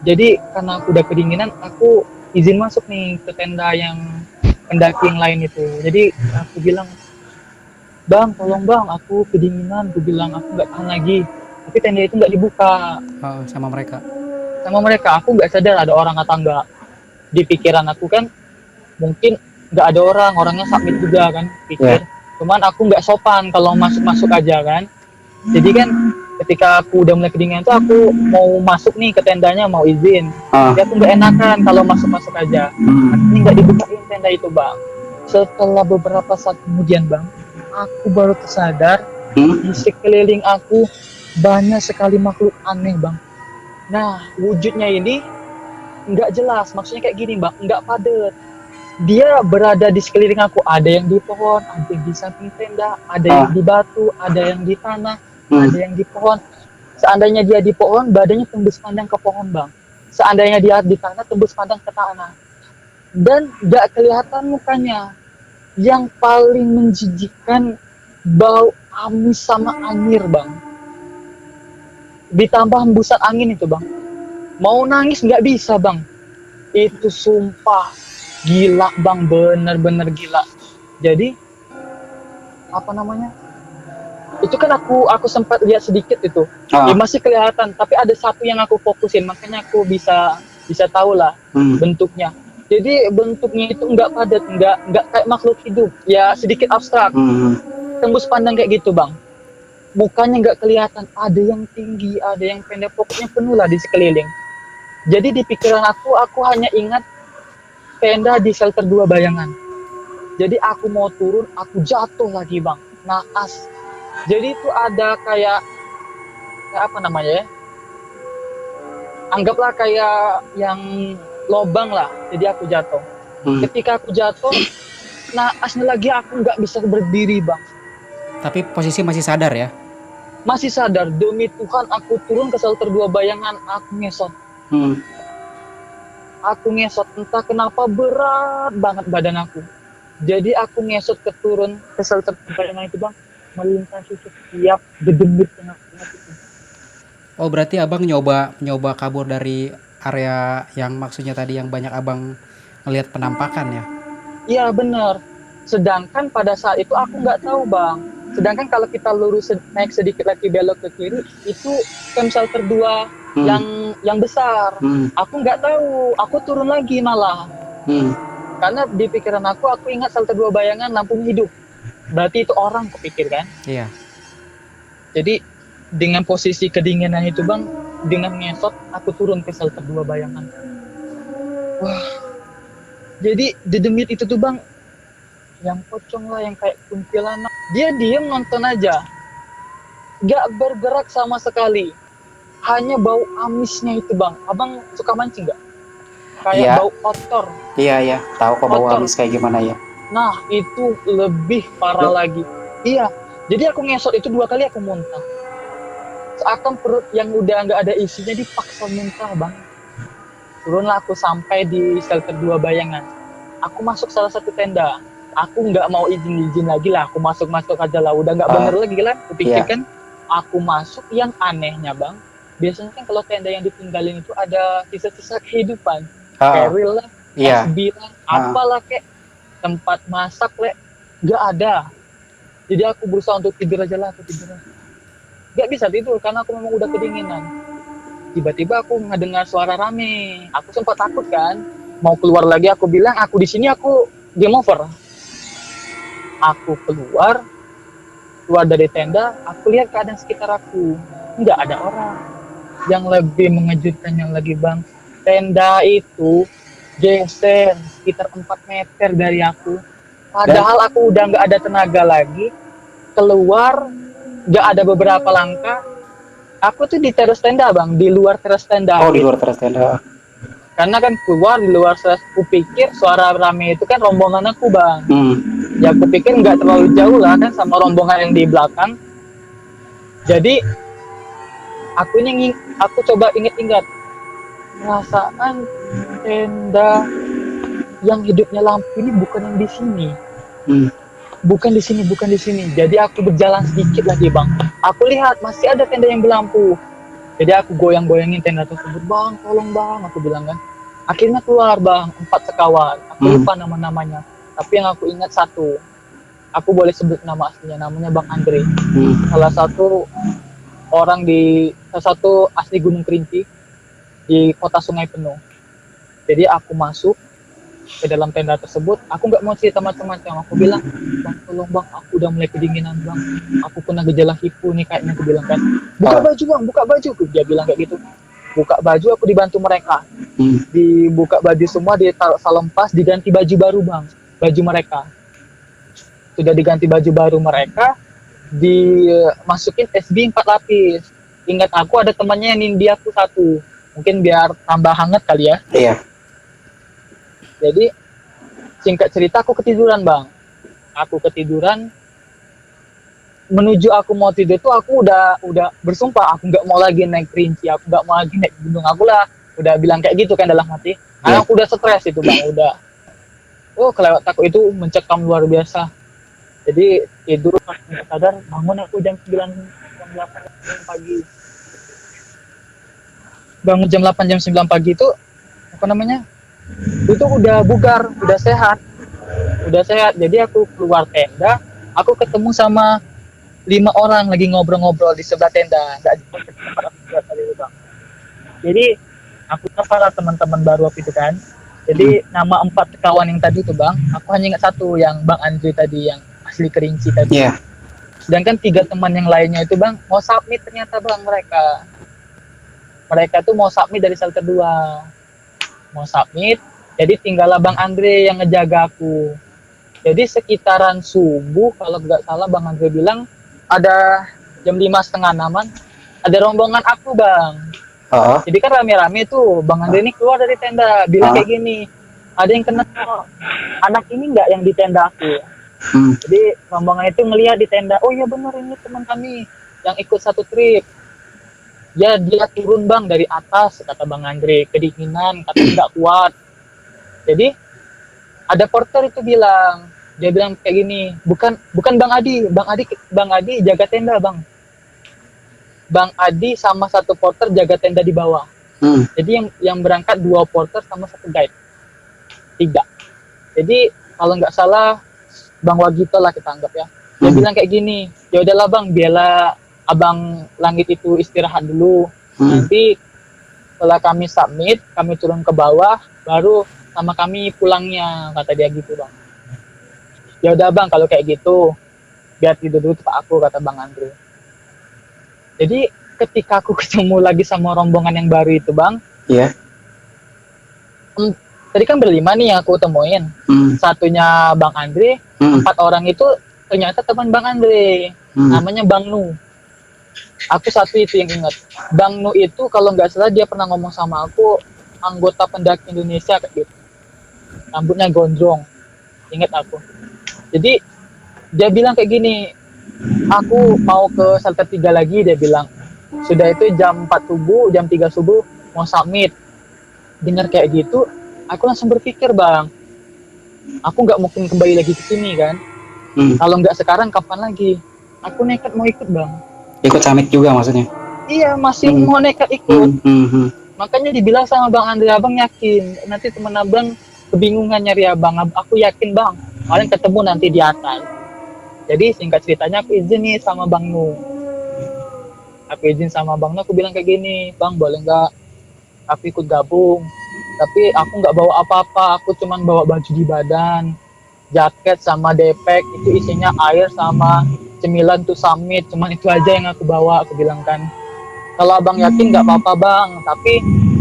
Jadi karena aku udah kedinginan, aku izin masuk nih ke tenda yang pendaki yang lain itu. Jadi aku bilang, bang tolong bang, aku kedinginan. Aku bilang aku nggak tahan lagi. Tapi tenda itu nggak dibuka. sama mereka. Aku nggak sadar ada orang atau enggak. Di pikiran aku kan mungkin nggak ada orangnya submit juga kan pikir. Cuman aku nggak sopan kalau masuk aja kan. Jadi kan ketika aku udah mulai kedinginan tuh aku mau masuk nih ke tendanya, mau izin. Tapi aku nggak enakan kalau masuk aja. Ini nggak dibukain tenda itu bang. Setelah beberapa saat kemudian bang, aku baru tersadar di sekeliling aku banyak sekali makhluk aneh bang. Nah wujudnya ini nggak jelas, maksudnya kayak gini bang, nggak padat. Dia berada di sekeliling aku, ada yang di pohon, ada yang di samping tenda, ada yang di batu, ada yang di tanah, ada yang di pohon. Seandainya dia di pohon, badannya tembus pandang ke pohon bang. Seandainya dia di tanah, tembus pandang ke tanah. Dan nggak kelihatan mukanya. Yang paling menjijikkan, bau amis sama anyir bang. Ditambah hembusan angin itu bang. Mau nangis nggak bisa bang. Itu sumpah gila bang, bener-bener gila. Jadi apa namanya, Itu kan aku sempat lihat sedikit itu. Ah. Ya masih kelihatan, tapi ada satu yang aku fokusin, makanya aku bisa tahu lah bentuknya. Jadi bentuknya itu nggak padat, nggak kayak makhluk hidup, ya sedikit abstrak. Tembus pandang kayak gitu bang. Mukanya nggak kelihatan, ada yang tinggi, ada yang pendek, pokoknya penuh lah di sekeliling. Jadi di pikiran aku hanya ingat tenda di shelter 2 bayangan. Jadi aku mau turun, aku jatuh lagi bang, naas. Jadi itu ada kayak apa namanya ya? Anggaplah kayak yang lobang lah. Jadi aku jatuh. Ketika aku jatuh, naasnya lagi aku nggak bisa berdiri bang. Tapi posisi masih sadar ya? Masih sadar, demi Tuhan aku turun ke shelter 2 bayangan, aku ngesot. Aku ngesot, entah kenapa berat banget badan aku. Jadi aku ngesot turun ke shelter 2 bayangan itu bang, melintasi setiap dedemit yang aku ingat itu. Oh berarti abang nyoba kabur dari area yang maksudnya tadi yang banyak abang ngelihat penampakan ya? Iya benar. Sedangkan pada saat itu aku nggak tahu bang. Sedangkan kalau kita lurus naik sedikit lagi belok ke kiri, itu camp shelter 2 yang besar. Aku nggak tahu, aku turun lagi malah. Karena di pikiran aku ingat shelter 2 bayangan lampunya hidup. Berarti itu orang kupikir kan. Iya. Jadi dengan posisi kedinginan itu bang, dengan ngesot aku turun ke shelter 2 bayangan. Wah. Jadi di demit itu tuh bang, yang pocong lah, yang kayak kuntilanak, dia diem nonton aja, gak bergerak sama sekali, hanya bau amisnya itu bang. Abang suka mancing gak? Kayak bau kotor. Iya, tahu kok bau amis kayak gimana ya. Nah itu lebih parah lagi. Iya, jadi aku ngesot itu 2 kali aku muntah. Seakan perut yang udah gak ada isinya dipaksa muntah bang. Turunlah aku sampai di shelter 2 bayangan. Aku masuk salah satu tenda. Aku nggak mau izin lagi lah. Aku masuk aja lah. Udah nggak bener lagi lah. Kupikirkan aku masuk. Yang anehnya bang, biasanya kan kalau tenda yang ditinggalin itu ada sisa-sisa kehidupan. Keril lah, SB lah, apalah kayak tempat masak lah, nggak ada. Jadi aku berusaha untuk tidur aja lah. Aku tidur. Nggak bisa tidur karena aku memang udah kedinginan. Tiba-tiba aku ngedengar suara rame. Aku sempat takut kan. Mau keluar lagi, aku bilang aku di sini, aku game over. Aku keluar dari tenda, aku lihat keadaan sekitar aku, nggak ada orang. Yang lebih mengejutkannya lagi bang, tenda itu geser sekitar 4 meter dari aku. Padahal aku udah nggak ada tenaga lagi. Keluar, nggak ada beberapa langkah. Aku tuh di teras tenda bang, di luar teras tenda. Oh, di luar teras tenda. Karena kan keluar di luar teras, aku pikir suara rame itu kan rombongan aku bang. Ya aku pikir nggak terlalu jauh lah kan sama rombongan yang di belakang. Jadi aku coba ingat-ingat, perasaan tenda yang hidupnya lampu ini bukan yang di sini. Bukan di sini. Jadi aku berjalan sedikit lagi bang. Aku lihat masih ada tenda yang berlampu. Jadi aku goyang-goyangin tenda tersebut, bang, tolong bang, aku bilang kan. Akhirnya keluar bang, 4 sekawan. Aku lupa nama-namanya. Tapi yang aku ingat satu. Aku boleh sebut nama aslinya, namanya Bang Andre. Salah satu asli Gunung Kerinci di kota Sungai Penuh. Jadi aku masuk ke dalam tenda tersebut, aku nggak mau cerita macam-macam. Aku bilang, bang tolong bang, aku udah mulai kedinginan bang, aku kena gejala hipo nih kayaknya. Aku bilang kan, buka baju bang, buka baju. Dia bilang kayak gitu. Buka baju, aku dibantu mereka. Dibuka baju semua, ditaruh salempas, diganti baju baru bang, baju mereka. Sudah diganti baju baru mereka, dimasukin SB 4 lapis. Ingat aku ada temannya yang nindi aku 1, mungkin biar tambah hangat kali ya. Iya. Jadi singkat cerita aku ketiduran bang. Aku ketiduran. Menuju aku mau tidur tuh aku udah bersumpah aku nggak mau lagi naik Kerinci, aku nggak mau lagi naik gunung. Aku lah udah bilang kayak gitu kan dalam hati. Karena aku udah stres itu bang, udah. Kelewat aku itu mencekam luar biasa. Jadi tidur nggak sadar, bangun aku jam 9 jam 8 pagi. Bangun jam 8 jam 9 pagi itu apa namanya? Itu udah bugar, udah sehat. Jadi aku keluar tenda, aku ketemu sama 5 orang lagi ngobrol-ngobrol di sebelah tenda, nggak jauh dari tempat aku buat tadi itu bang. Jadi aku para teman-teman baru waktu itu kan. Jadi nama 4 kawan yang tadi itu bang, aku hanya ingat satu yang Bang Andri tadi yang asli Kerinci tadi. Iya. Sedangkan 3 teman yang lainnya itu bang mau submit ternyata bang mereka tuh mau submit dari shelter 2, mau submit. Jadi tinggallah Bang Andre yang ngejaga aku. Jadi sekitaran subuh kalau nggak salah Bang Andre bilang ada jam 5:30 ada rombongan aku bang. Oh. Jadi kan rame-rame tuh Bang Andre ini keluar dari tenda bilang kayak gini, ada yang kena anak ini nggak yang di tenda aku. Jadi rombongan itu ngelihat di tenda, oh iya benar ini teman kami yang ikut satu trip. Ya dia turun bang dari atas kata Bang Andre, kedinginan katanya nggak kuat. Jadi ada porter itu bilang, dia bilang kayak gini, bukan Bang Adi jaga tenda bang. Bang Adi sama satu porter jaga tenda di bawah. Jadi yang berangkat 2 porter sama 1 guide, 3. Jadi kalau nggak salah Bang Wagito lah kita anggap ya. Dia bilang kayak gini, ya udahlah bang, biarlah abang Langit itu istirahat dulu. Nanti setelah kami submit, kami turun ke bawah, baru sama kami pulangnya, kata dia gitu bang. Ya udah bang, kalau kayak gitu, biar tidur dulu tempat aku, kata Bang Andre. Jadi ketika aku ketemu lagi sama rombongan yang baru itu bang, Iya. Tadi kan berlima nih yang aku temuin. Satunya Bang Andre, 4 orang itu ternyata teman Bang Andre, namanya Bang Nu. Aku satu itu yang ingat. Bang Nu itu kalau nggak salah dia pernah ngomong sama aku, anggota pendaki Indonesia kayak gitu. Rambutnya gondrong, ingat aku. Jadi dia bilang kayak gini, aku mau ke shelter 3 lagi, dia bilang. Sudah itu jam 4 subuh, jam 3 subuh mau submit. Dengar kayak gitu, aku langsung berpikir bang, aku nggak mungkin kembali lagi ke sini kan. Kalau nggak sekarang kapan lagi? Aku nekat mau ikut bang. Ikut summit juga maksudnya? Iya masih mau nekat ikut. Makanya dibilang sama Bang Andre, abang yakin nanti teman abang kebingungan nyari abang. Aku yakin bang, paling ketemu nanti di atas. Jadi singkat ceritanya aku izin nih sama Bang Nu. Aku izin sama Bang Nu, aku bilang kayak gini, bang boleh nggak aku ikut gabung? Tapi aku nggak bawa apa-apa, aku cuman bawa baju di badan, jaket sama depek, itu isinya air sama cemilan tuh summit, cuman itu aja yang aku bawa, aku bilang kan. Kalau abang yakin nggak apa-apa bang, tapi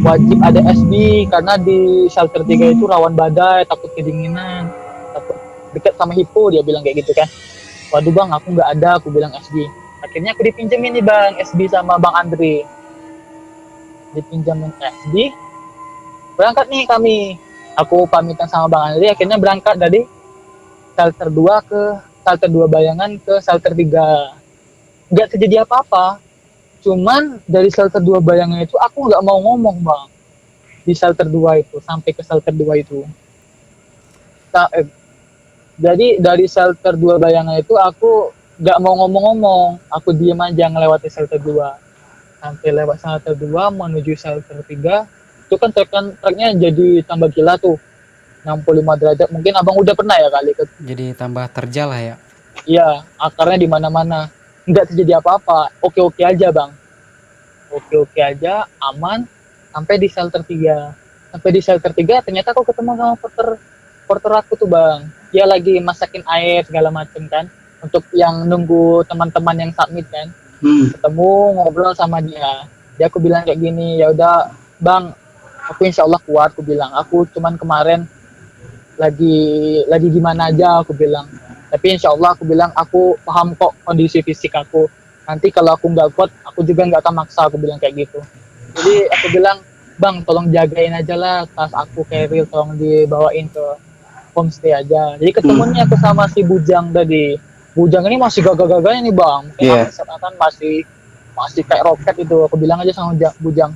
wajib ada SB, karena di shelter 3 itu rawan badai, takut kedinginan, takut dekat sama hipo, dia bilang kayak gitu kan. Waduh bang, aku nggak ada, aku bilang SB. Akhirnya aku dipinjemin nih bang, SB sama Bang Andre. Dipinjemin SB, berangkat nih kami. Aku pamitan sama Bang Andre, akhirnya berangkat dari shelter 2 ke shelter 2 Bayangan ke shelter 3. Nggak terjadi apa-apa. Cuman dari shelter 2 Bayangan itu aku nggak mau ngomong bang. Di shelter 2 itu, sampai ke shelter 2 itu. Jadi dari shelter 2 Bayangan itu aku nggak mau ngomong-ngomong. Aku diem aja ngelewati shelter 2. Sampai lewat shelter 2 menuju shelter 3. Itu kan treknya jadi tambah gila tuh. 65 derajat. Mungkin abang udah pernah ya kali. Jadi tambah terjal lah ya. Iya, akarnya di mana-mana. Nggak terjadi apa-apa. Oke-oke aja bang. Oke-oke aja, aman. Sampai di shelter 3. Sampai di shelter 3 ternyata aku ketemu sama porter aku tuh bang. Dia lagi masakin air segala macem kan. Untuk yang nunggu teman-teman yang submit kan. Ketemu, ngobrol sama dia. Dia aku bilang kayak gini, ya udah bang, aku insya Allah kuat, aku bilang. Aku cuman kemarin lagi gimana aja, aku bilang. Tapi insya Allah aku bilang, aku paham kok kondisi fisik aku. Nanti kalau aku nggak kuat, aku juga nggak akan maksa, aku bilang kayak gitu. Jadi aku bilang, bang tolong jagain aja lah tas aku, keril tolong dibawain ke homestay aja. Jadi ketemunya aku sama si Bujang tadi. Bujang ini masih gagah-gagahnya nih bang. Mungkin kan masih kayak roket itu. Aku bilang aja sama Bujang,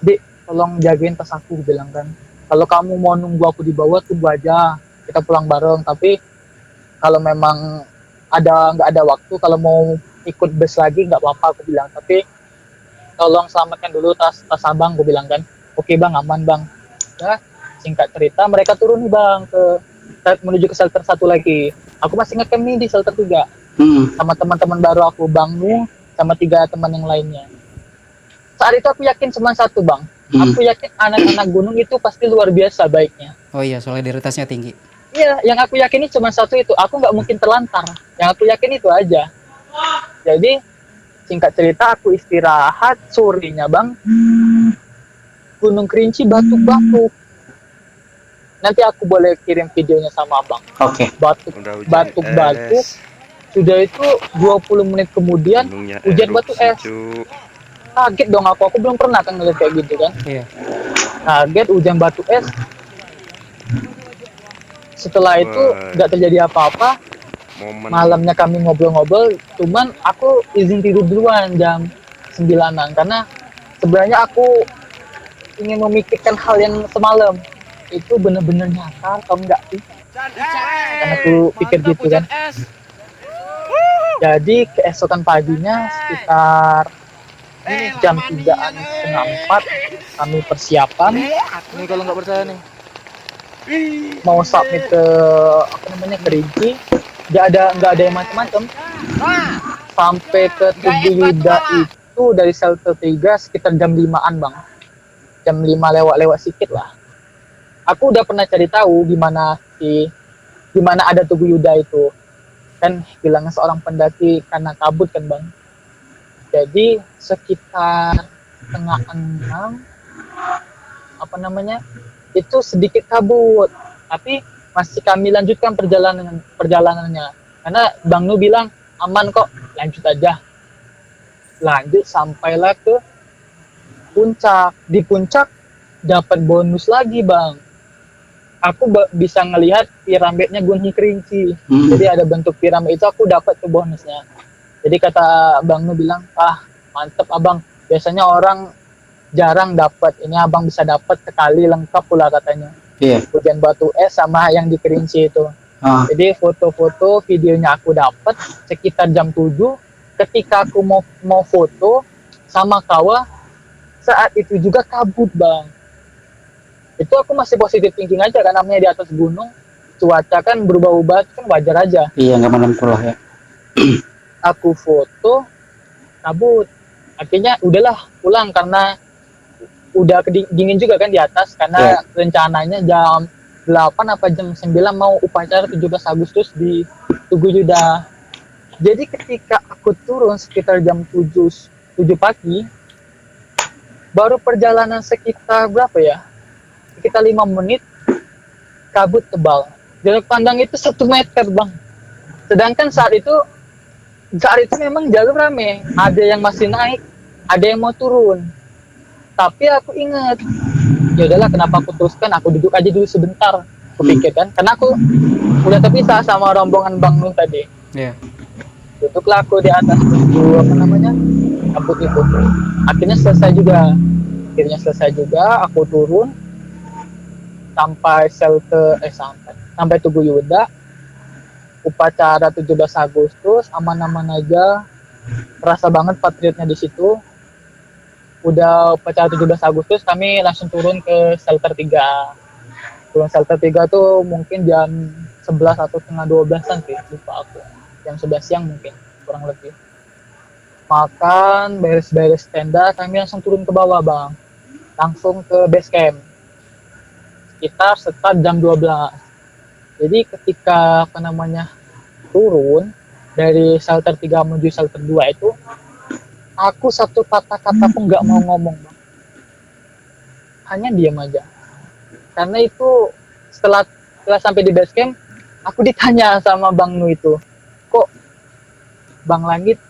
Dik tolong jagain tas aku, bilang kan. Kalau kamu mau nunggu aku di bawah, tunggu aja, kita pulang bareng. Tapi kalau memang nggak ada waktu, kalau mau ikut bus lagi nggak apa-apa, aku bilang. Tapi tolong selamatkan dulu tas abang, aku bilang kan. Oke bang, aman bang. Ya, singkat cerita mereka turun nih bang menuju ke shelter 1 lagi. Aku masih ngecamp nih di shelter 3. sama teman-teman baru aku, Bang Nu sama 3 teman yang lainnya. Saat itu aku yakin cuma satu, Bang. Aku yakin anak-anak gunung itu pasti luar biasa baiknya. Oh iya, solidaritasnya tinggi. Iya, yang aku yakini cuma satu itu. Aku nggak mungkin terlantar. Yang aku yakin itu aja. Jadi singkat cerita, aku istirahat, sorenya Bang, Gunung Kerinci batuk-batuk. Nanti aku boleh kirim videonya sama Abang. Oke. Batuk-batuk. Sudah itu 20 menit kemudian hujan batu es. Kaget dong aku belum pernah kan ngeliat kayak gitu kan. Iya. Kaget hujan batu es. Setelah itu nggak terjadi apa-apa. Malamnya kami ngobrol-ngobrol, cuman aku izin tidur duluan jam 9-an karena sebenarnya aku ingin memikirkan hal yang semalam itu bener-bener nyata atau enggak sih, karena aku pikir gitu kan. Jadi keesokan paginya sekitar jam 3-an, setengah 4 kami persiapan. Ini kalau nggak percaya nih, mau submit ke Kerinci. Nggak ada yang macam-macam. Sampai ke Tugu Yuda itu dari shelter 3 sekitar jam 5-an Bang. Jam 5 lewat sedikit lah. Aku udah pernah cari tahu gimana ada Tugu Yuda itu. Kan bilangnya seorang pendaki karena kabut kan Bang. Jadi sekitar setengah 6 itu sedikit kabut. Tapi masih kami lanjutkan perjalanannya karena Bang Nu bilang aman kok, lanjut aja. Lanjut sampailah ke puncak. Di puncak dapat bonus lagi Bang, aku bisa ngelihat piramidnya Gunung Kerinci. Jadi ada bentuk piramid itu, aku dapat tuh bonusnya. Jadi kata Bang Nu bilang, mantep Abang, biasanya orang jarang dapat, ini Abang bisa dapat sekali lengkap pula katanya. Hujan batu es sama yang di Kerinci itu. Jadi foto-foto videonya aku dapat sekitar jam 7. Ketika aku mau foto sama Kawa, saat itu juga kabut Bang. Itu aku masih positif thinking aja kan, namanya di atas gunung, cuaca kan berubah-ubah kan wajar aja. Iya, nggak menentu lah ya. Aku foto kabut, akhirnya udahlah pulang karena udah dingin juga kan di atas, karena rencananya jam 8 apa jam 9 mau upacara 17 Agustus di Tugu Yuda. Jadi ketika aku turun sekitar jam 7 pagi, baru perjalanan sekitar berapa ya? Sekitar 5 menit, kabut tebal. Jarak pandang itu 1 meter Bang. Sedangkan saat itu memang jalur rame, ada yang masih naik, ada yang mau turun. Tapi aku ingat, ya udahlah, kenapa aku teruskan, aku duduk aja dulu sebentar, aku pikir kan, karena aku udah terpisah sama rombongan Bang Nun tadi. Duduklah aku di atas kabut itu. Akhirnya selesai juga, aku turun sampai sampai Tugu Yuda. Upacara 17 Agustus aman-aman aja, terasa banget patriotnya di situ. Udah upacara 17 Agustus, kami langsung turun ke shelter 3. Turun shelter 3 tuh mungkin jam 11 atau setengah 12-an sih, lupa aku. Jam 11 siang mungkin, kurang lebih. Makan, beres-beres tenda, kami langsung turun ke bawah Bang. Langsung ke base camp. Sekitar start jam 12. Jadi ketika turun dari shelter 3 menuju shelter 2 itu, aku satu kata-kata pun nggak mau ngomong Bang. Hanya diam aja. Karena itu setelah sampai di base camp, aku ditanya sama Bang Nu itu, kok Bang Langit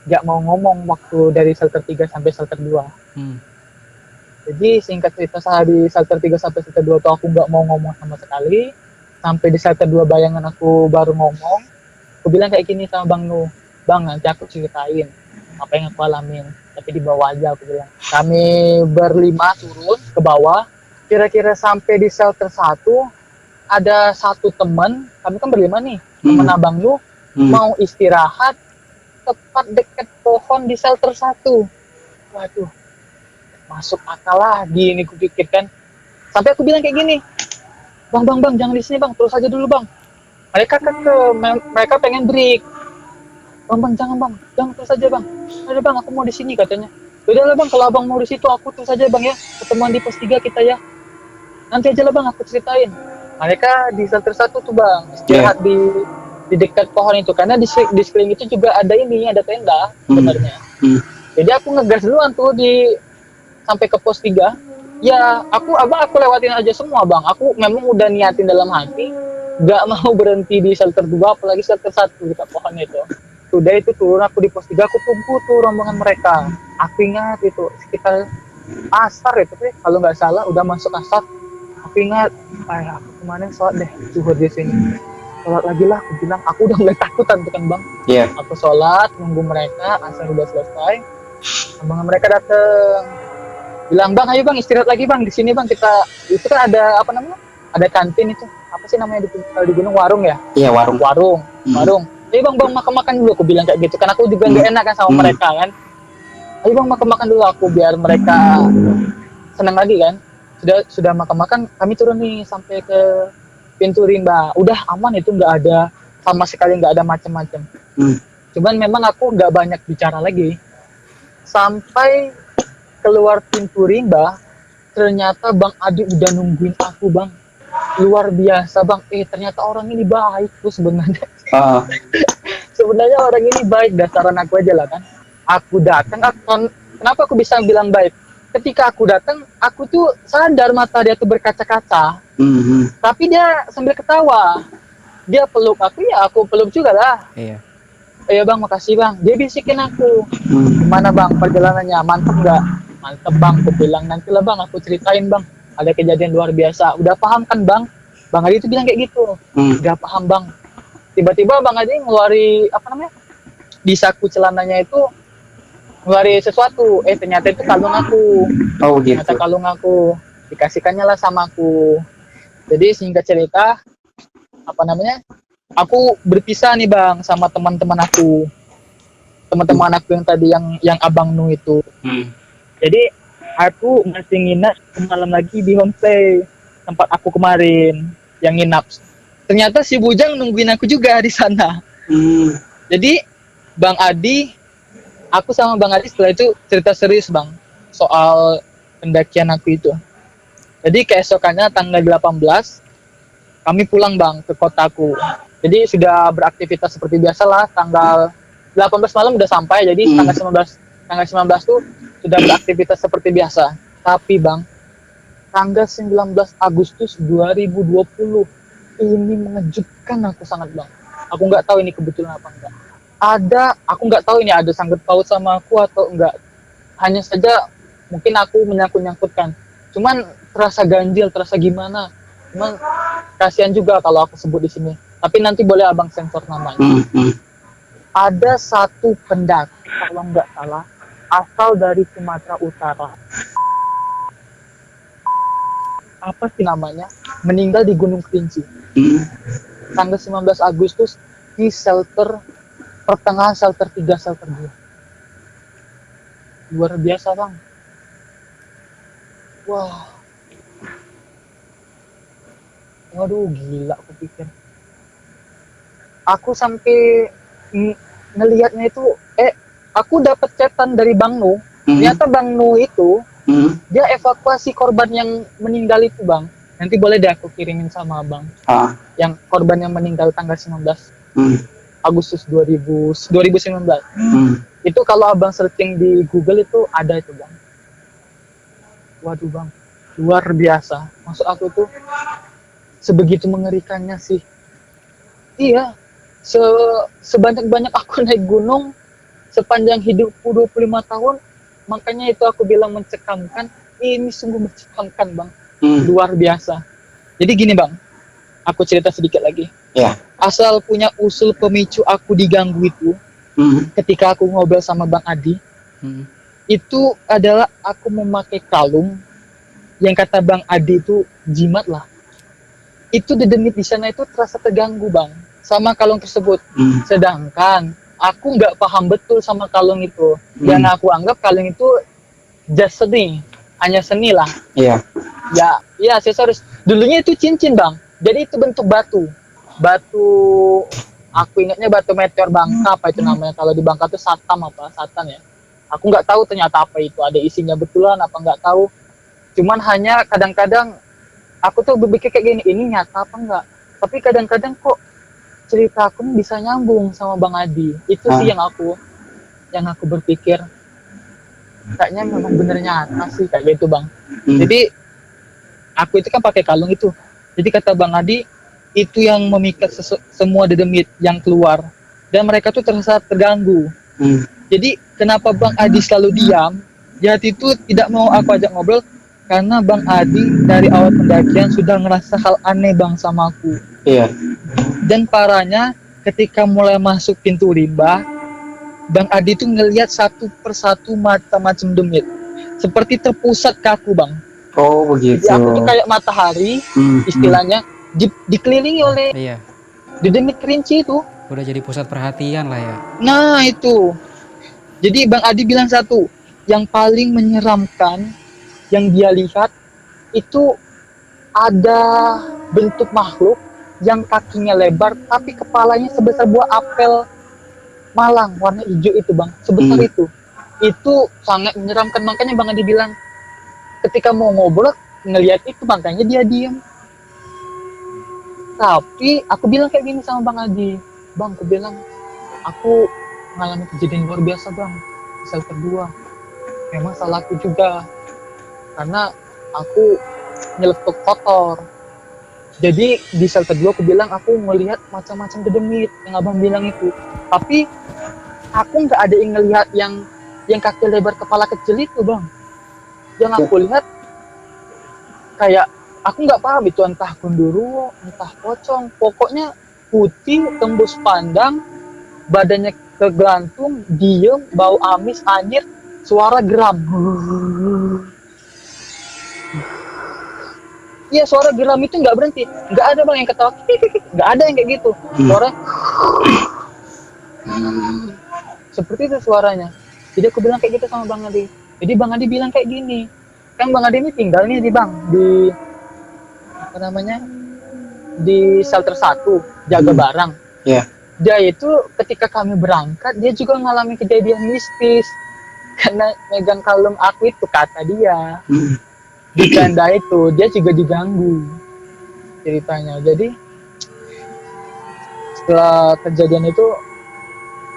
nggak mau ngomong waktu dari shelter 3 sampai shelter 2. Jadi singkat cerita, saat di shelter 3 sampai shelter 2 tuh aku nggak mau ngomong sama sekali. Sampai di shelter 2 bayangan aku baru ngomong. Aku bilang kayak gini sama Bang Nu, Bang nanti aku ceritain apa yang aku alamin, tapi di bawah aja, aku bilang. Kami berlima turun ke bawah, kira-kira sampai di shelter 1, ada satu teman, kami kan berlima nih, teman Abang Nu, mau istirahat tepat dekat pohon di shelter 1. Waduh, masuk akal lagi ini kupikirkan. Sampai aku bilang kayak gini, Bang, jangan di sini Bang, terus aja dulu Bang. Mereka pengen break. bang jangan bang, jangan terus saja bang. Ada bang, aku mau di sini katanya. Udahlah bang, kalau abang mau di situ aku terus saja bang ya. Ketemuan di pos 3 kita ya. Nanti aja lah bang, aku ceritain. Mereka di shelter 1 tuh bang, istirahat di dekat pohon itu, karena di sekeliling itu juga ada ada tenda sebenarnya. Jadi aku ngegas duluan tuh sampai ke pos 3. Ya aku lewatin aja semua bang. Aku memang udah niatin dalam hati gak mau berhenti di shelter 2, apalagi shelter 1 dekat pohon itu. Sudah itu turun aku di pos 3, aku tunggu tuh rombongan mereka. Aku ingat itu sekitar asar itu kalau nggak salah udah masuk asar. Aku ingat, aku kemarin sholat deh zuhur di sini. Sholat lagi lah, aku bilang aku udah mulai takutan tuh kan bang. Iya. Aku sholat nunggu mereka, asar udah selesai. Rombongan mereka dateng, bilang bang, ayo bang istirahat lagi bang di sini bang, kita itu kan ada apa namanya, ada kantin itu apa sih namanya di gunung, warung ya? Iya, warung. Warung. Ayo bang makan dulu, aku bilang kayak gitu kan, aku juga nggak enak kan sama mereka kan. Ayo bang makan dulu aku biar mereka senang lagi kan. Sudah makan kami turun nih sampai ke pintu rimba, udah aman itu, nggak ada sama sekali, nggak ada macam-macam. Cuman memang aku nggak banyak bicara lagi sampai keluar pintu rimba. Ternyata Bang Adi udah nungguin aku bang, luar biasa bang. Ternyata orang ini baik tuh sebenarnya. Sebenarnya orang ini baik, dasaran aku aja lah kan. Aku datang, kenapa aku bisa bilang baik? Ketika aku datang, aku tuh sadar mata dia tuh berkaca-kaca. Tapi dia sambil ketawa. Dia peluk aku, ya aku peluk juga lah. Iya bang, makasih bang. Dia bisikin aku, gimana bang perjalanannya, mantep nggak? Mantep bang, aku bilang nanti lah bang, aku ceritain bang. Ada kejadian luar biasa. Udah paham kan bang? Bang Adi itu bilang kayak gitu. Udah paham bang. Tiba-tiba Bang Adi ngeluari di saku celananya itu ngeluari sesuatu. Ternyata itu kalung aku. Oh gitu. Ternyata kalung aku. Dikasihkannya lah sama aku. Jadi singkat cerita, aku berpisah nih bang sama teman-teman aku. Teman-teman aku yang tadi yang Abang Nu itu. Jadi aku masih nginap semalam lagi di homestay tempat aku kemarin yang nginap. Ternyata si Bujang nungguin aku juga di sana. Jadi aku sama Bang Adi setelah itu cerita serius bang soal pendakian aku itu. Jadi keesokannya tanggal 18 kami pulang bang ke kotaku. Jadi sudah beraktivitas seperti biasa lah. Tanggal 18 malam udah sampai. Jadi tanggal 19 tuh sudah beraktivitas seperti biasa. Tapi bang, tanggal 19 Agustus 2020 ini mengejutkan aku sangat bang. Aku nggak tahu ini kebetulan apa enggak. Aku nggak tahu ini ada sangkut paut sama aku atau enggak. Hanya saja mungkin aku menyangkut-nyangkutkan. Cuman terasa ganjil, terasa gimana. Cuman kasihan juga kalau aku sebut di sini. Tapi nanti boleh abang sensor namanya. Ada satu pendaki kalau nggak salah asal dari Sumatera Utara. Apa sih namanya? Meninggal di Gunung Kerinci. Tanggal 19 Agustus di pertengahan shelter 3, shelter 2. Luar biasa bang. Wah. Waduh gila aku pikir. Aku sampai ngelihatnya itu, aku dapat chatan dari Bang Nu. Ternyata Bang Nu itu dia evakuasi korban yang meninggal itu bang. Nanti boleh deh aku kirimin sama abang. Yang korban yang meninggal tanggal 19 Agustus 2019. Itu kalau abang searching di Google itu ada itu bang. Waduh bang, luar biasa. Maksud aku tuh sebegitu mengerikannya sih. Iya, sebanyak-banyak aku naik gunung sepanjang hidupku 25 tahun. Makanya itu aku bilang mencekamkan. Ini sungguh mencekamkan bang. Luar biasa. Jadi gini bang, aku cerita sedikit lagi. Asal punya usul pemicu aku diganggu itu, ketika aku ngobrol sama Bang Adi, itu adalah aku memakai kalung yang kata Bang Adi itu jimat lah. Itu dedemit di sana itu terasa terganggu bang sama kalung tersebut. Sedangkan aku nggak paham betul sama kalung itu. Yang aku anggap kalung itu just seni, hanya seni lah. Ya aksesoris. Dulunya itu cincin bang. Jadi itu bentuk batu Aku ingatnya batu meteor Bangka, apa itu namanya? Kalau di Bangka tuh Satam apa? Satan ya. Aku nggak tahu ternyata apa itu. Ada isinya betulan apa nggak tahu. Cuman hanya kadang-kadang aku tuh berpikir kayak gini, ini nyata apa enggak? Tapi kadang-kadang kok cerita aku bisa nyambung sama Bang Adi. Itu sih yang aku berpikir kayaknya memang bener nyata sih kayak gitu, Bang. Jadi aku itu kan pakai kalung itu. Jadi kata Bang Adi, itu yang memikat semua dedemit yang keluar, dan mereka tuh terasa terganggu. Jadi kenapa Bang Adi selalu diam? Jahat itu tidak mau aku ajak ngobrol karena Bang Adi dari awal pendakian sudah ngerasa hal aneh Bang sama aku. Iya. Dan parahnya ketika mulai masuk pintu rimba, Bang Adi tuh ngelihat satu persatu macam-macam demit seperti terpusat ke aku, Bang. Oh begitu. Jadi aku tuh kayak matahari, istilahnya dikelilingi oleh Iya. dedemit kerinci itu. Udah jadi pusat perhatian lah ya. Nah itu. Jadi Bang Adi bilang satu, yang paling menyeramkan yang dia lihat itu ada bentuk makhluk yang kakinya lebar tapi kepalanya sebesar buah apel malang warna hijau itu, Bang. Sebesar itu. Itu sangat menyeramkan, makanya Bang Adi bilang ketika mau ngobrol ngelihat itu makanya dia diam. Tapi aku bilang kayak gini sama Bang Adi, Bang, aku bilang aku mengalami kejadian luar biasa, Bang. Misal kedua, memang salahku juga karena aku nyeletuk kotor. Jadi di sel kedua aku bilang aku melihat macam-macam dedemit yang abang bilang itu. Tapi aku nggak ada yang ngelihat yang kaki lebar kepala kecil itu, Bang. Yang aku lihat kayak aku nggak paham itu entah gundurwo, entah pocong. Pokoknya putih, tembus pandang, badannya kegelantung, diem, bau amis, anyir, suara geram. Iya, suara geram itu nggak berhenti. Nggak ada, Bang, yang ketawa. Nggak ada yang kayak gitu. Suara seperti itu suaranya. Jadi aku bilang kayak gitu sama Bang Adi. Jadi Bang Adi bilang kayak gini. Kan Bang Adi ini tinggal nih di apa namanya? Di shelter 1, jaga barang. Iya. Dia itu ketika kami berangkat, dia juga mengalami kejadian mistis. Karena megang kalung aku itu, kata dia. Di tenda itu dia juga diganggu ceritanya. Jadi setelah kejadian itu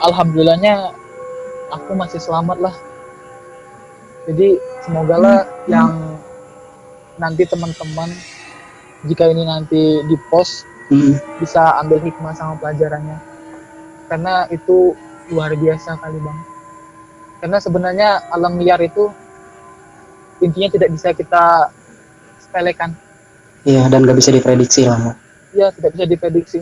alhamdulillahnya aku masih selamat lah. Jadi semoga lah yang nanti teman-teman jika ini nanti di post bisa ambil hikmah sama pelajarannya, karena itu luar biasa kali, Bang. Karena sebenarnya alam liar itu intinya tidak bisa kita sepelekan. Iya, dan nggak bisa diprediksi lah. Ya, tidak bisa diprediksi.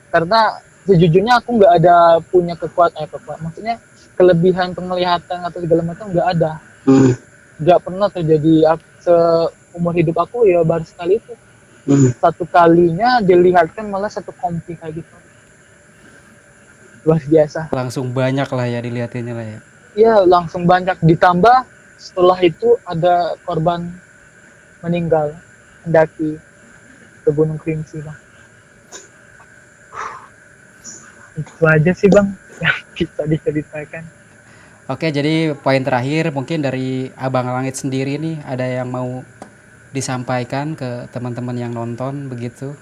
Karena sejujurnya aku nggak ada punya kekuatan, maksudnya kelebihan penglihatan atau segala macam nggak ada. Nggak pernah terjadi. Seumur hidup aku ya baru sekali itu. Satu kalinya dilihatkan malah satu kompi kayak gitu. Luar biasa. Langsung banyak lah ya dilihatinnya lah ya. Iya, langsung banyak. Ditambah setelah itu ada korban meninggal mendaki ke Gunung Kerinci, Bang. Itu aja sih, Bang, yang bisa diceritakan. Oke, jadi poin terakhir mungkin dari Abang Langit sendiri nih, ada yang mau disampaikan ke teman-teman yang nonton begitu?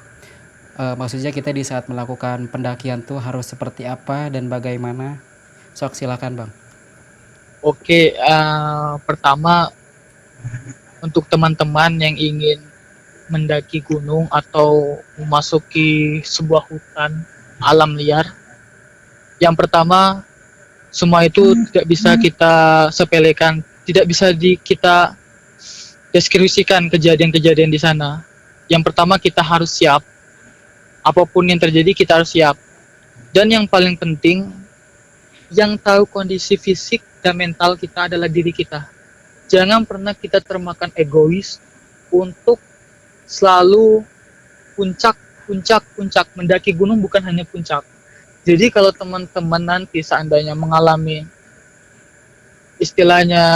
Maksudnya kita di saat melakukan pendakian tuh harus seperti apa dan bagaimana? Sok silakan, Bang. Oke, pertama untuk teman-teman yang ingin mendaki gunung atau memasuki sebuah hutan alam liar, yang pertama semua itu tidak bisa kita sepelekan, tidak bisa kita deskripsikan kejadian-kejadian di sana. Yang pertama kita harus siap, apapun yang terjadi kita harus siap. Dan yang paling penting, yang tahu kondisi fisik dan mental kita adalah diri kita. Jangan pernah kita termakan egois untuk selalu puncak. Mendaki gunung bukan hanya puncak. Jadi kalau teman-teman nanti seandainya mengalami istilahnya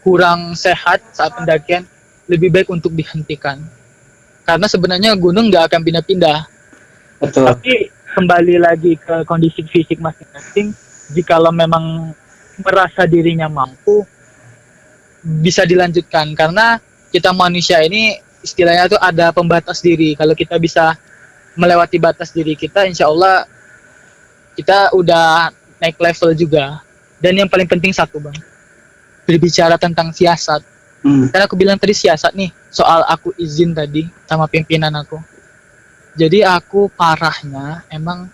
kurang sehat saat pendakian, lebih baik untuk dihentikan. Karena sebenarnya gunung nggak akan pindah-pindah. Betul. Tapi kembali lagi ke kondisi fisik masing-masing. Jikalau memang merasa dirinya mampu, bisa dilanjutkan. Karena kita manusia ini istilahnya tuh ada pembatas diri. Kalau kita bisa melewati batas diri kita, insya Allah kita udah naik level juga. Dan yang paling penting satu bang, berbicara tentang siasat. Karena aku bilang tadi siasat nih, soal aku izin tadi sama pimpinan aku. Jadi aku parahnya emang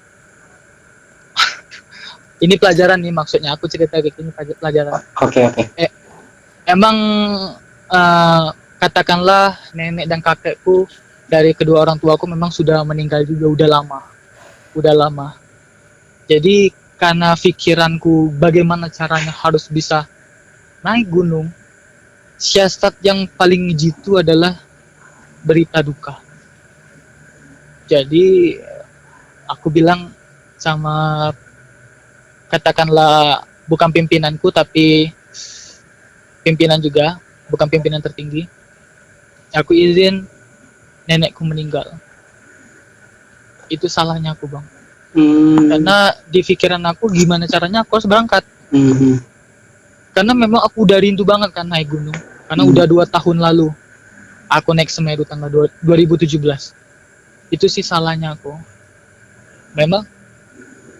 ini pelajaran nih, maksudnya aku cerita kayak gini pelajaran. Oke. Emang katakanlah nenek dan kakekku dari kedua orang tuaku memang sudah meninggal juga, udah lama. Jadi karena pikiranku bagaimana caranya harus bisa naik gunung, siasat yang paling jitu adalah berita duka. Jadi aku bilang sama, katakanlah bukan pimpinanku tapi pimpinan juga, bukan pimpinan tertinggi, aku izin nenekku meninggal. Itu salahnya aku bang. Karena di pikiran aku gimana caranya aku harus berangkat. Karena memang aku udah rindu banget kan naik gunung. Karena udah 2 tahun lalu aku naik Semeru tanggal 2017. Itu sih salahnya aku. Memang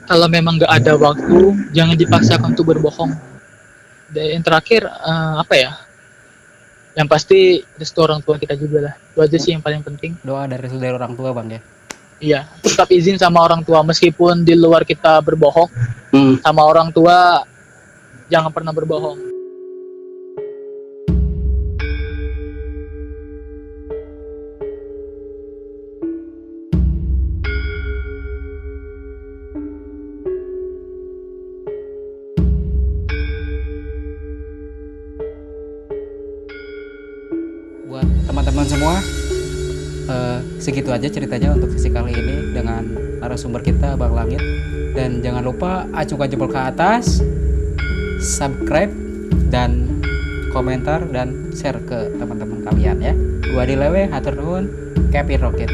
kalau memang gak ada waktu, jangan dipaksakan untuk berbohong. Dan yang terakhir apa ya? Yang pasti restu orang tua kita juga lah. Itu aja sih yang paling penting. Doa dari orang tua bang ya. Iya, tetap izin sama orang tua meskipun di luar kita berbohong. Sama orang tua jangan pernah berbohong. Buat teman-teman semua, segitu aja ceritanya untuk sesi kali ini dengan narasumber kita Bang Langit. Dan jangan lupa acungkan jempol ke atas, subscribe dan komentar dan share ke teman-teman kalian ya. Gua Dilewe, hatur nuhun, Kevin Rocket.